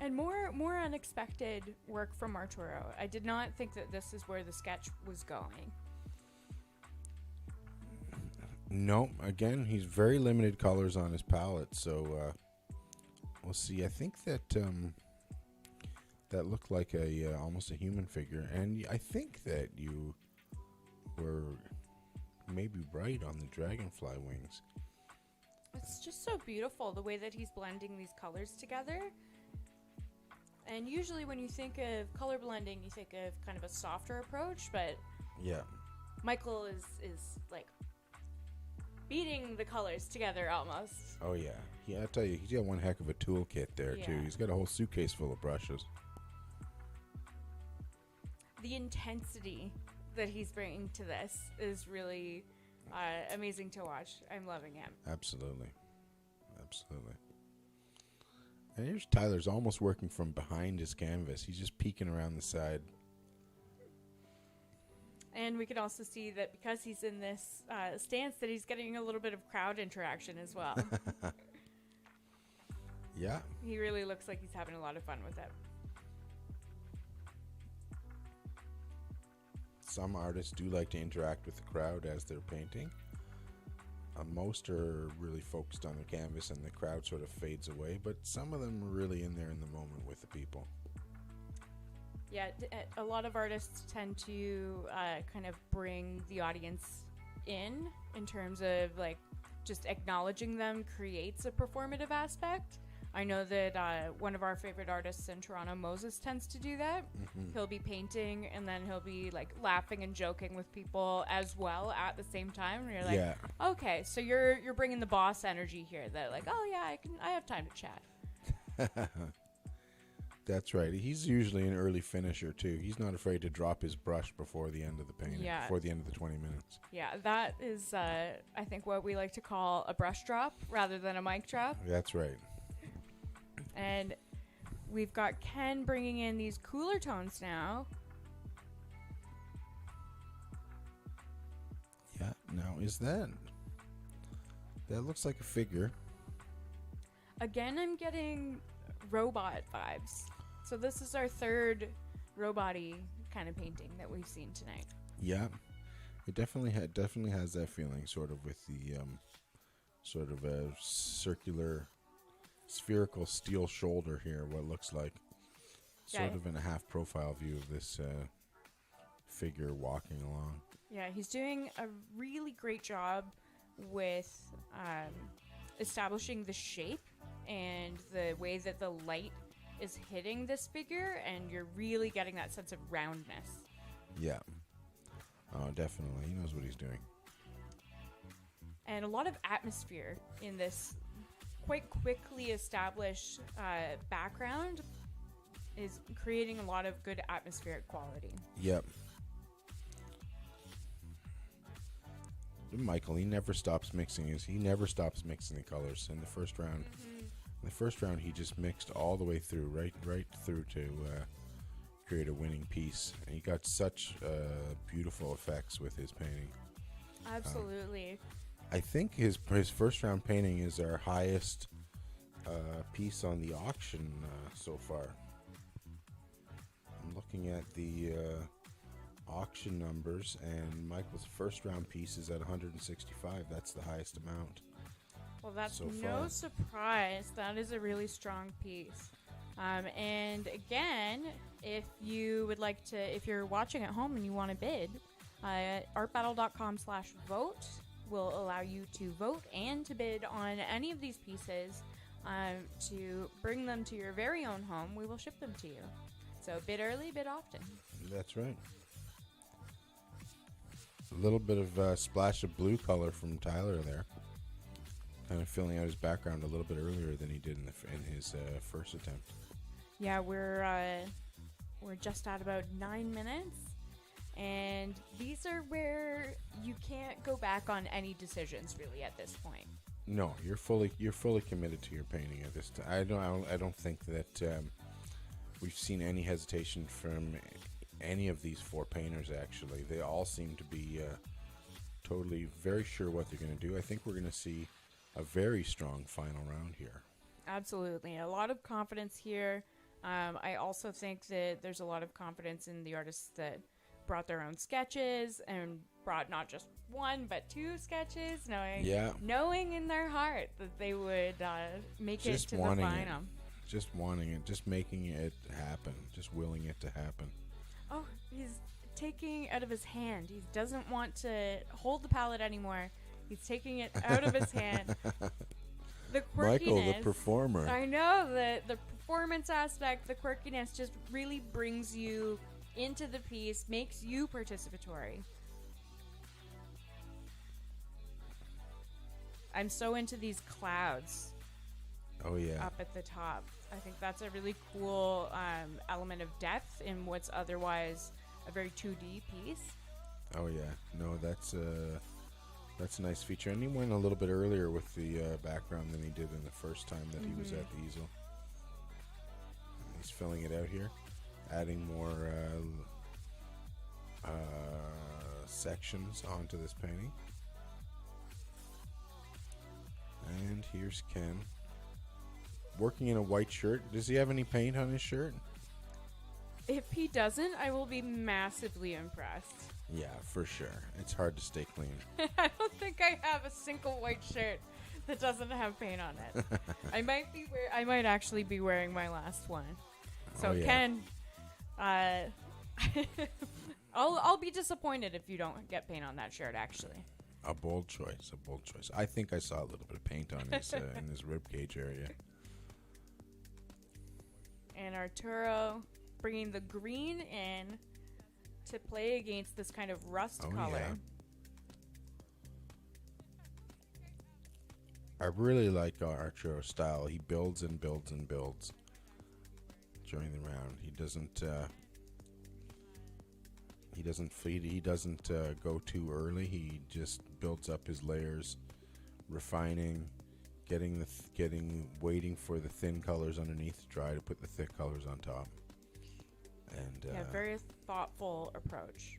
And more unexpected work from Arturo. I did not think that this is where the sketch was going. No, again, he's very limited colors on his palette, so we'll see. I think that that looked like a almost a human figure, and I think that you were maybe right on the dragonfly wings. It's just so beautiful the way that he's blending these colors together. And usually when you think of color blending, you think of kind of a softer approach, but yeah, Michael is like beating the colors together almost. Oh yeah, I tell you, he's got one heck of a toolkit there too. He's got a whole suitcase full of brushes. The intensity that he's bringing to this is really amazing to watch. I'm loving it. Absolutely. And here's Tyler's almost working from behind his canvas. He's just peeking around the side. And we can also see that because he's in this stance that he's getting a little bit of crowd interaction as well. Yeah. He really looks like he's having a lot of fun with it. Some artists do like to interact with the crowd as they're painting. Most are really focused on the canvas and the crowd sort of fades away, but some of them are really in there in the moment with the people. Yeah, a lot of artists tend to kind of bring the audience in terms of like just acknowledging them creates a performative aspect. I know that one of our favorite artists in Toronto, Moses, tends to do that. He'll be painting and then he'll be like laughing and joking with people as well at the same time. And you're like, Yeah. okay, so you're bringing the boss energy here. That like, oh yeah, I have time to chat. That's right. He's usually an early finisher too. He's not afraid to drop his brush before the end of the painting. Yeah. Before the end of the 20 minutes. Yeah, that is I think what we like to call a brush drop rather than a mic drop. That's right. And we've got Ken bringing in these cooler tones now. Yeah. Now that looks like a figure. Again, I'm getting robot vibes. So this is our third robot-y kind of painting that we've seen tonight. Yeah. It definitely has that feeling, sort of with the sort of a circular spherical steel shoulder here, what looks like sort of in a half profile view of this figure walking along. Yeah, he's doing a really great job with establishing the shape and the way that the light is hitting this figure, and you're really getting that sense of roundness. Yeah. Oh, definitely. He knows what he's doing. And a lot of atmosphere in this quite quickly established background is creating a lot of good atmospheric quality. Yep. Michael, he never stops mixing the colors in the first round. In the first round, he just mixed all the way through, right through to create a winning piece. And he got such beautiful effects with his painting. Absolutely. I think his first round painting is our highest piece on the auction so far. I'm looking at the auction numbers, and Michael's first round piece is at 165. That's the highest amount. Well, that's so no far. surprise. That is a really strong piece. And again, if you would like to, if you're watching at home and you want to bid, artbattle.com/vote will allow you to vote and to bid on any of these pieces to bring them to your very own home. We will ship them to you. So bid early, bid often. That's right. A little bit of splash of blue color from Tyler there. Kind of filling out his background a little bit earlier than he did in his first attempt. Yeah, we're just at about 9 minutes, and these are where you can't go back on any decisions really at this point. No, you're fully committed to your painting at this time. I don't think that we've seen any hesitation from any of these four painters. Actually, they all seem to be totally very sure what they're going to do. I think we're going to see a very strong final round here. Absolutely, a lot of confidence here. I also think that there's a lot of confidence in the artists that brought their own sketches and brought not just one but two sketches, knowing in their heart that they would make it to the final. Just wanting it, just making it happen, just willing it to happen. Oh, he's taking it out of his hand. He doesn't want to hold the palette anymore. He's taking it out of his hand. The quirkiness, Michael, the performer. I know, the performance aspect, the quirkiness just really brings you into the piece, makes you participatory. I'm so into these clouds. Oh yeah. Up at the top. I think that's a really cool element of depth in what's otherwise a very 2D piece. Oh yeah. No, that's a nice feature. And he went a little bit earlier with the background than he did in the first time that he was at the easel. He's filling it out here, adding more sections onto this painting. And here's Ken, working in a white shirt. Does he have any paint on his shirt? If he doesn't, I will be massively impressed. Yeah, for sure. It's hard to stay clean. I don't think I have a single white shirt that doesn't have paint on it. I might actually be wearing my last one. So Ken, I'll be disappointed if you don't get paint on that shirt. Actually, a bold choice. I think I saw a little bit of paint on his in his rib cage area. And Arturo bringing the green in to play against this kind of rust color. Yeah. I really like Arturo's style. He builds and builds and builds during the round. He doesn't feed. He doesn't go too early. He just builds up his layers, refining, waiting for the thin colors underneath to dry to put the thick colors on top. And very thoughtful approach.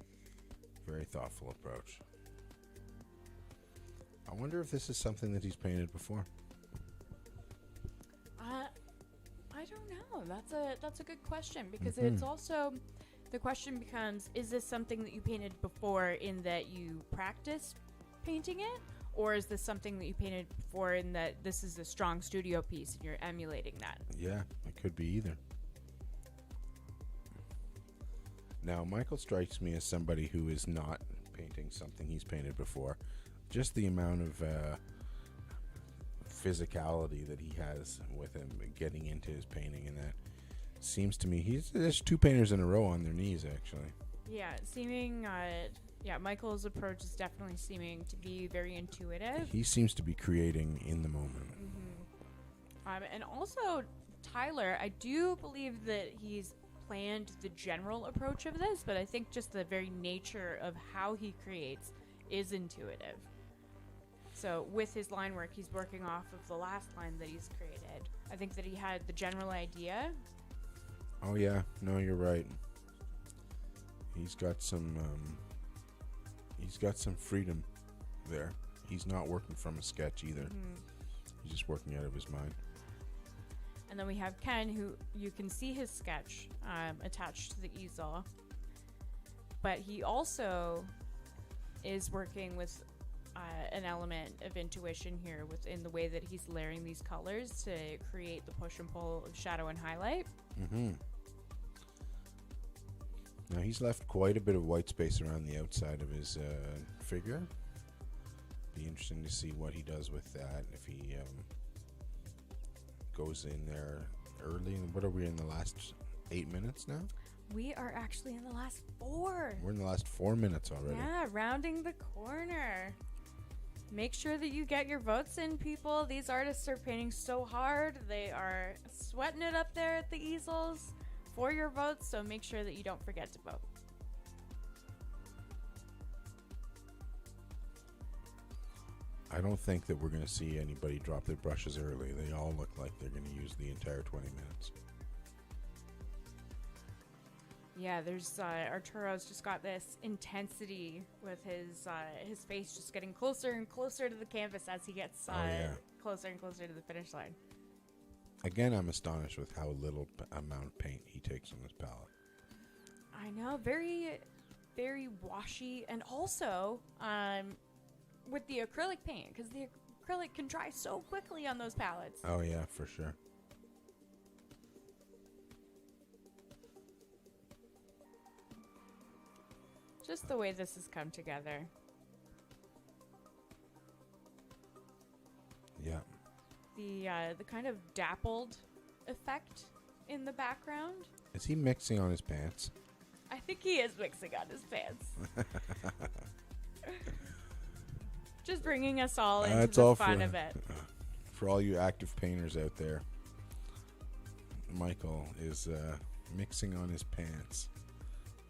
Very thoughtful approach. I wonder if this is something that he's painted before. I don't know. That's a good question, because it's also, the question becomes, is this something that you painted before in that you practiced painting it, or is this something that you painted before in that this is a strong studio piece and you're emulating that? Yeah, it could be either. Now, Michael strikes me as somebody who is not painting something he's painted before. Just the amount of physicality that he has with him getting into his painting, and that seems to me there's two painters in a row on their knees, actually. Yeah, Michael's approach is definitely seeming to be very intuitive. He seems to be creating in the moment. And also, Tyler, I do believe that he's planned the general approach of this, but I think just the very nature of how he creates is intuitive. So with his line work, he's working off of the last line that he's created. I think that he had the general idea. Oh yeah, no, you're right. He's got some freedom there. He's not working from a sketch either. He's just working out of his mind. And then we have Ken, who you can see his sketch attached to the easel. But he also is working with an element of intuition here within the way that he's layering these colors to create the push and pull of shadow and highlight. Now he's left quite a bit of white space around the outside of his figure. Be interesting to see what he does with that. If he goes in there early. What are we in the last 8 minutes now? We are actually in the last 4. We're in the last 4 minutes already. Yeah, rounding the corner. Make sure that you get your votes in, people. These artists are painting so hard. They are sweating it up there at the easels for your votes, so make sure that you don't forget to vote. I don't think that we're going to see anybody drop their brushes early. They all look like they're going to use the entire 20 minutes. Yeah, there's Arturo's just got this intensity with his face just getting closer and closer to the canvas as he gets closer and closer to the finish line. Again, I'm astonished with how little amount of paint he takes on this palette. I know, very, very washy, and also with the acrylic paint, because the acrylic can dry so quickly on those palettes. Oh yeah, for sure. Just the way this has come together. Yeah. The kind of dappled effect in the background. Is he mixing on his pants? I think he is mixing on his pants. Just bringing us all into the fun of it. For all you active painters out there, Michael is mixing on his pants.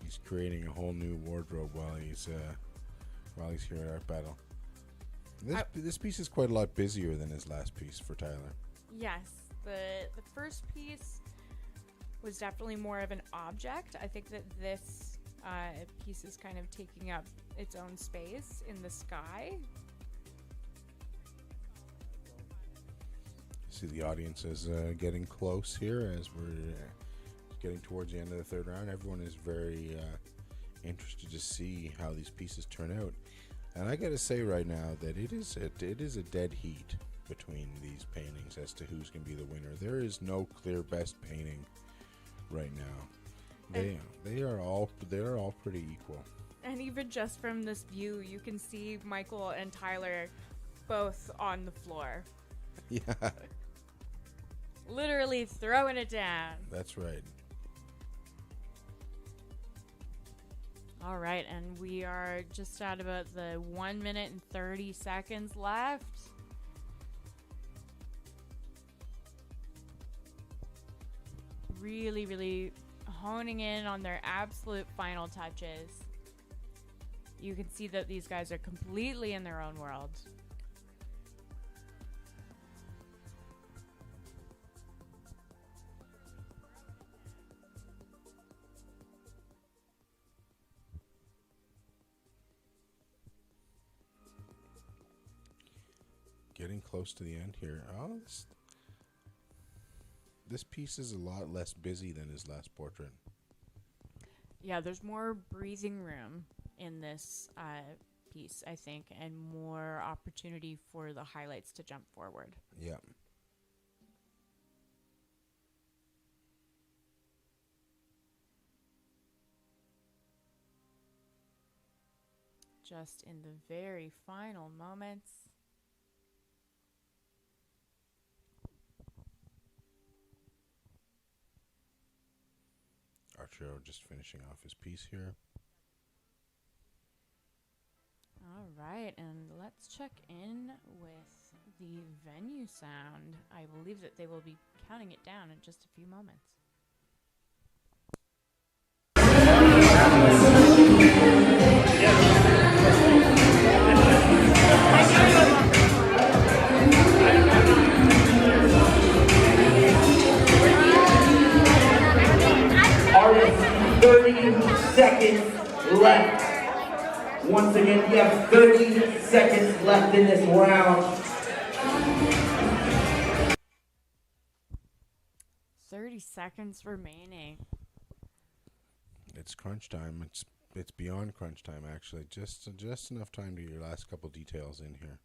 He's creating a whole new wardrobe while he's here at Art Battle. This piece is quite a lot busier than his last piece for Tyler. Yes, the first piece was definitely more of an object. I think that this piece is kind of taking up its own space in the sky. See, the audience is getting close here as we're getting towards the end of the third round. Everyone is very interested to see how these pieces turn out. And I got to say right now that it is a dead heat between these paintings as to who's going to be the winner. There is no clear best painting right now. They are all pretty equal. And even just from this view, you can see Michael and Tyler both on the floor. Yeah. Literally throwing it down. That's right. All right, and we are just at about the 1 minute and 30 seconds left. Really, really honing in on their absolute final touches. You can see that these guys are completely in their own world. Getting close to the end here. Oh, this piece is a lot less busy than his last portrait. Yeah, there's more breathing room in this piece, I think, and more opportunity for the highlights to jump forward. Yeah. Just in the very final moments. Arturo just finishing off his piece here. All right, and let's check in with the venue sound. I believe that they will be counting it down in just a few moments. Artists, 30 seconds left. Once again, you have 30 seconds left in this round. 30 seconds remaining. It's crunch time. It's beyond crunch time, actually. Just enough time to get your last couple details in here.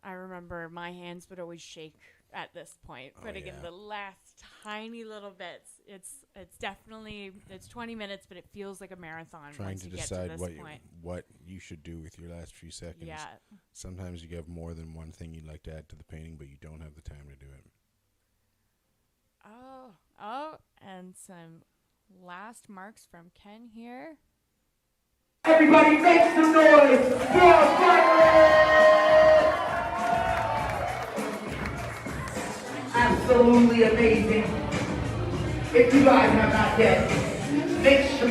I remember my hands would always shake at this point, putting in the last tiny little bits. It's definitely 20 minutes, but it feels like a marathon. Trying once to you decide get to this point. what you should do with your last few seconds. Yeah. Sometimes you have more than one thing you'd like to add to the painting, but you don't have the time to do it. Oh, and some last marks from Ken here. Everybody make some noise for Violet! Absolutely amazing. If you guys have not yet, make sure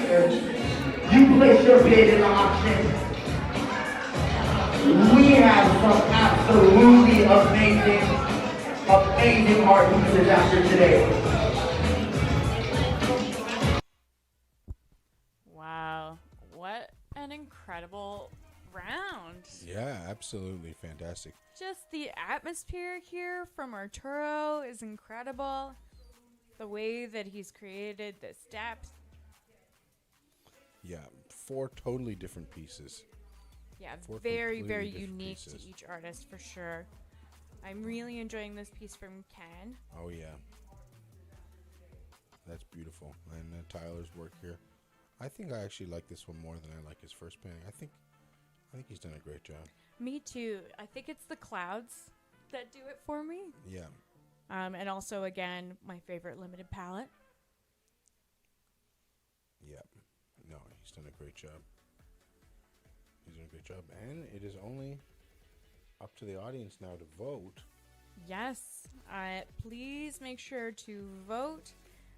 you place your bid in the auction. We have some absolutely amazing art pieces after today. Wow, what an incredible round. Yeah, absolutely fantastic. Just the atmosphere here from Arturo is incredible. The way that he's created this depth. Yeah, 4 totally different pieces. Yeah, 4 very, completely very different unique pieces. to each artist for sure. I'm really enjoying this piece from Ken. Oh yeah, that's beautiful. And Tyler's work here. I think I actually like this one more than I like his first painting. I think he's done a great job. Me too. I think it's the clouds that do it for me. Yeah. And also, again, my favorite limited palette. Yeah. No, he's done a great job. He's done a great job. And it is only up to the audience now to vote. Yes. Please make sure to vote.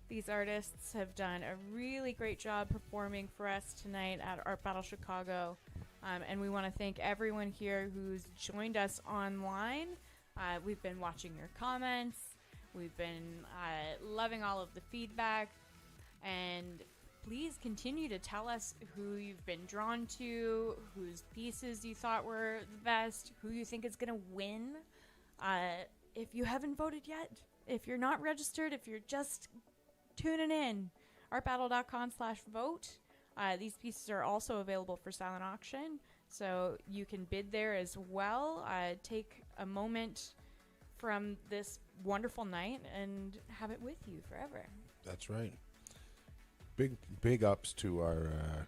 These artists have done a really great job performing for us tonight at Art Battle Chicago. And we want to thank everyone here who's joined us online. We've been watching your comments. We've been loving all of the feedback. And please continue to tell us who you've been drawn to, whose pieces you thought were the best, who you think is going to win. If you haven't voted yet, if you're not registered, if you're just tuning in, artbattle.com/vote. These pieces are also available for silent auction, so you can bid there as well. Take a moment from this wonderful night and have it with you forever. That's right. Big ups to our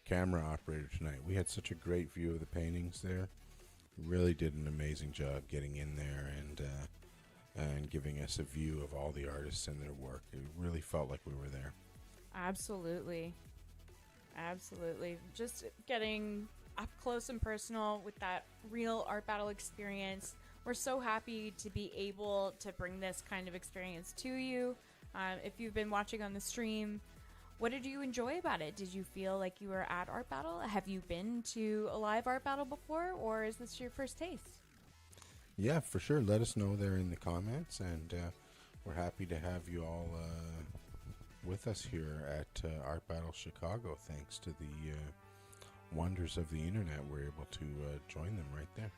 camera operator tonight. We had such a great view of the paintings there. He really did an amazing job getting in there and and giving us a view of all the artists and their work. It really felt like we were there. Absolutely. Absolutely. Just getting up close and personal with that real art battle experience. We're so happy to be able to bring this kind of experience to you. If you've been watching on the stream, what did you enjoy about it? Did you feel like you were at Art Battle? Have you been to a live Art Battle before, or is this your first taste? Yeah, for sure. Let us know there in the comments, and we're happy to have you all with us here at Art Battle Chicago. Thanks to the wonders of the internet, we're able to join them right there.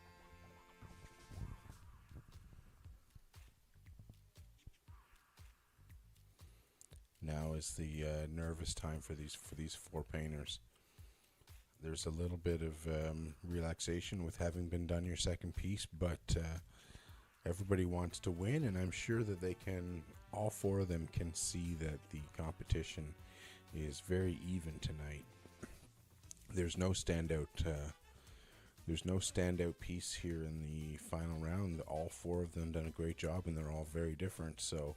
Now is the nervous time for these four painters. There's a little bit of relaxation with having been done your second piece, but everybody wants to win, and I'm sure that they can. All four of them can see that the competition is very even tonight. There's no standout. There's no standout piece here in the final round. All four of them done a great job, and they're all very different. So.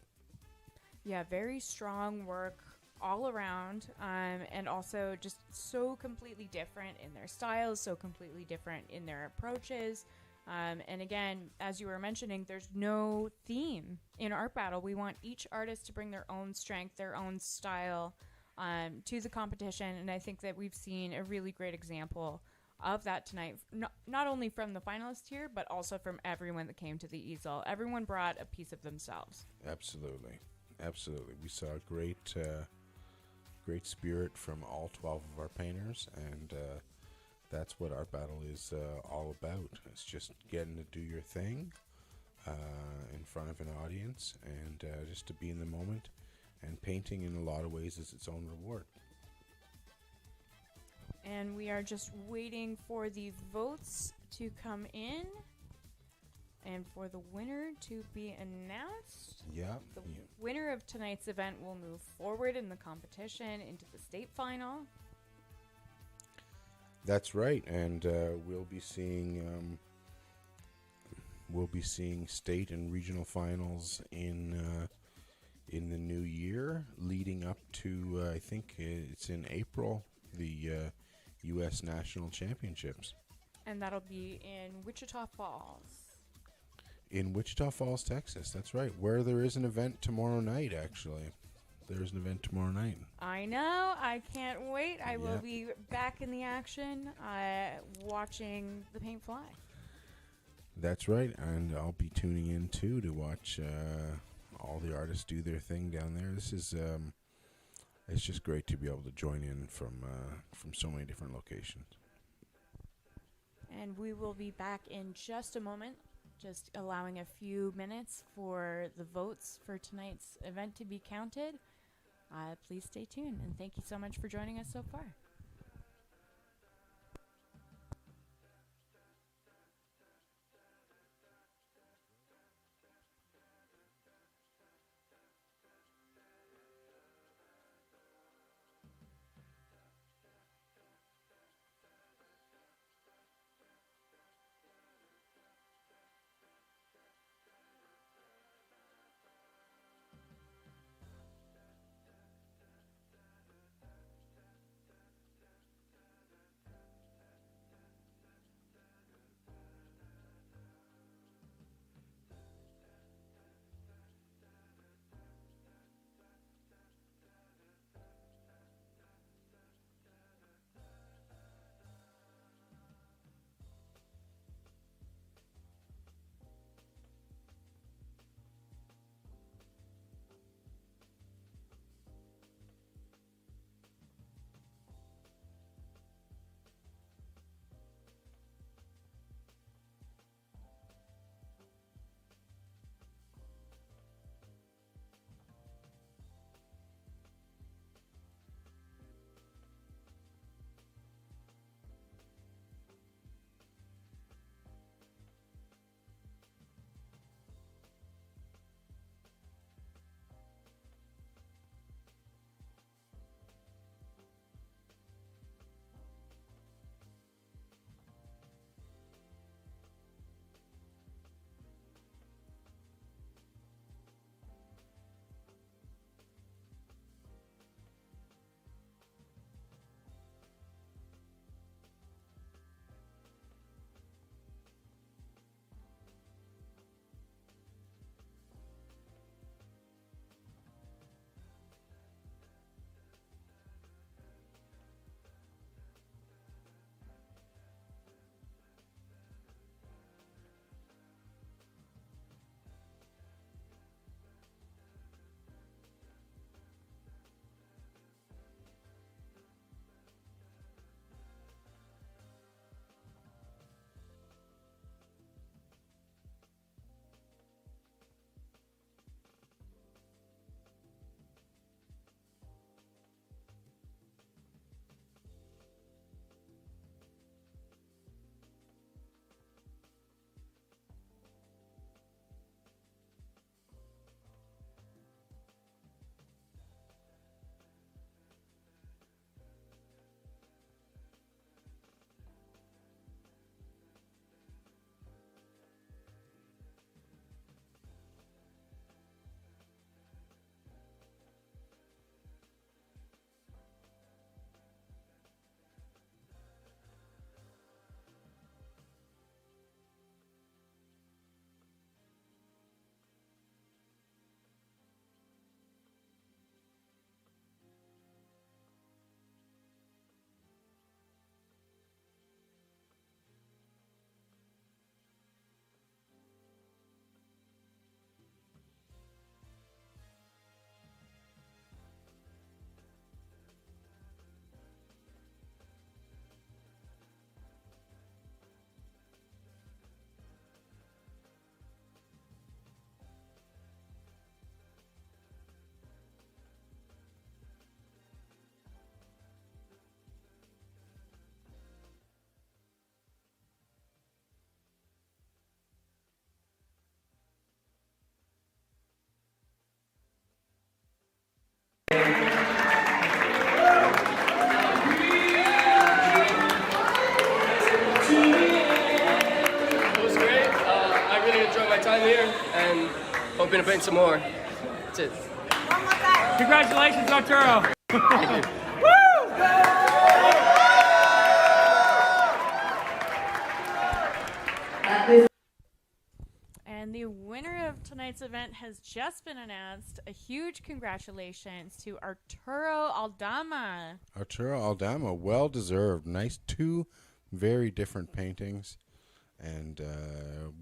Yeah, very strong work all around, and also just so completely different in their styles, so completely different in their approaches. And again, as you were mentioning, there's no theme in Art Battle. We want each artist to bring their own strength, their own style to the competition, and I think that we've seen a really great example of that tonight, not only from the finalists here, but also from everyone that came to the easel. Everyone brought a piece of themselves. Absolutely. Absolutely. We saw great spirit from all 12 of our painters, and that's what Art Battle is all about. It's just getting to do your thing in front of an audience, and just to be in the moment, and painting in a lot of ways is its own reward. And we are just waiting for the votes to come in and for the winner to be announced. Yeah. The winner of tonight's event will move forward in the competition into the state final. That's right, and we'll be seeing state and regional finals in the new year, leading up to I think it's in April, the U.S. National Championships. And that'll be in Wichita Falls. In Wichita Falls, Texas. That's right, where there is an event tomorrow night. Actually, there's an event tomorrow night. I know. I can't wait. I will be back in the action, watching the paint fly. That's right, and I'll be tuning in too to watch all the artists do their thing down there. This is it's just great to be able to join in from so many different locations. And we will be back in just a moment, just allowing a few minutes for the votes for tonight's event to be counted. Please stay tuned, and thank you so much for joining us so far. time here, and hoping to paint some more. That's it. Congratulations, Arturo. And the winner of tonight's event has just been announced. A huge congratulations to Arturo Aldama. Arturo Aldama, well deserved. Nice, two very different paintings, and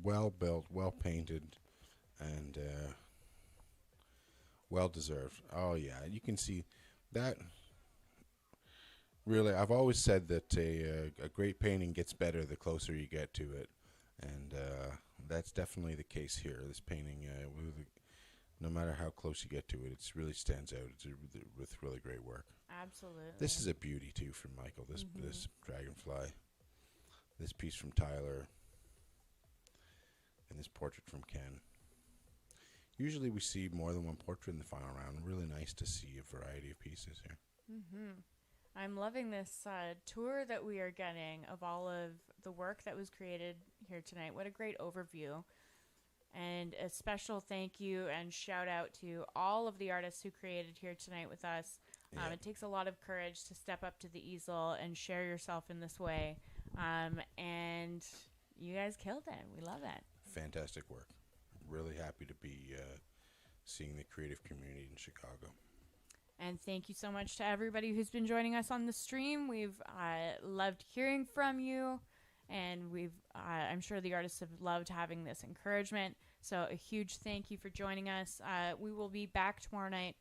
well built, well painted, and well deserved. Oh yeah, you can see that. Really, I've always said that a great painting gets better the closer you get to it, and that's definitely the case here. This painting, no matter how close you get to it, it really stands out. It's with really great work. Absolutely. This is a beauty too from Michael. This dragonfly, this piece from Tyler, and this portrait from Ken. Usually we see more than one portrait in the final round. Really nice to see a variety of pieces here. I'm loving this tour that we are getting of all of the work that was created here tonight. What a great overview. And a special thank you and shout out to all of the artists who created here tonight with us. It takes a lot of courage to step up to the easel and share yourself in this way. And you guys killed it. We love it. Fantastic work. Really happy to be seeing the creative community in Chicago. And thank you so much to everybody who's been joining us on the stream. We've loved hearing from you, and I'm sure the artists have loved having this encouragement. So a huge thank you for joining us. We will be back tomorrow night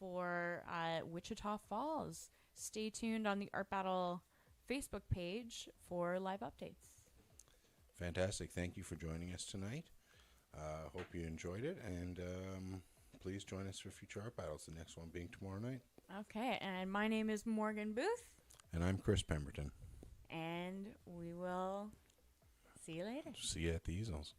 for Wichita Falls. Stay tuned on the Art Battle Facebook page for live updates. Fantastic. Thank you for joining us tonight. Hope you enjoyed it, and please join us for future art battles, the next one being tomorrow night. Okay, and my name is Morgan Booth. And I'm Chris Pemberton. And we will see you later. See you at the easels.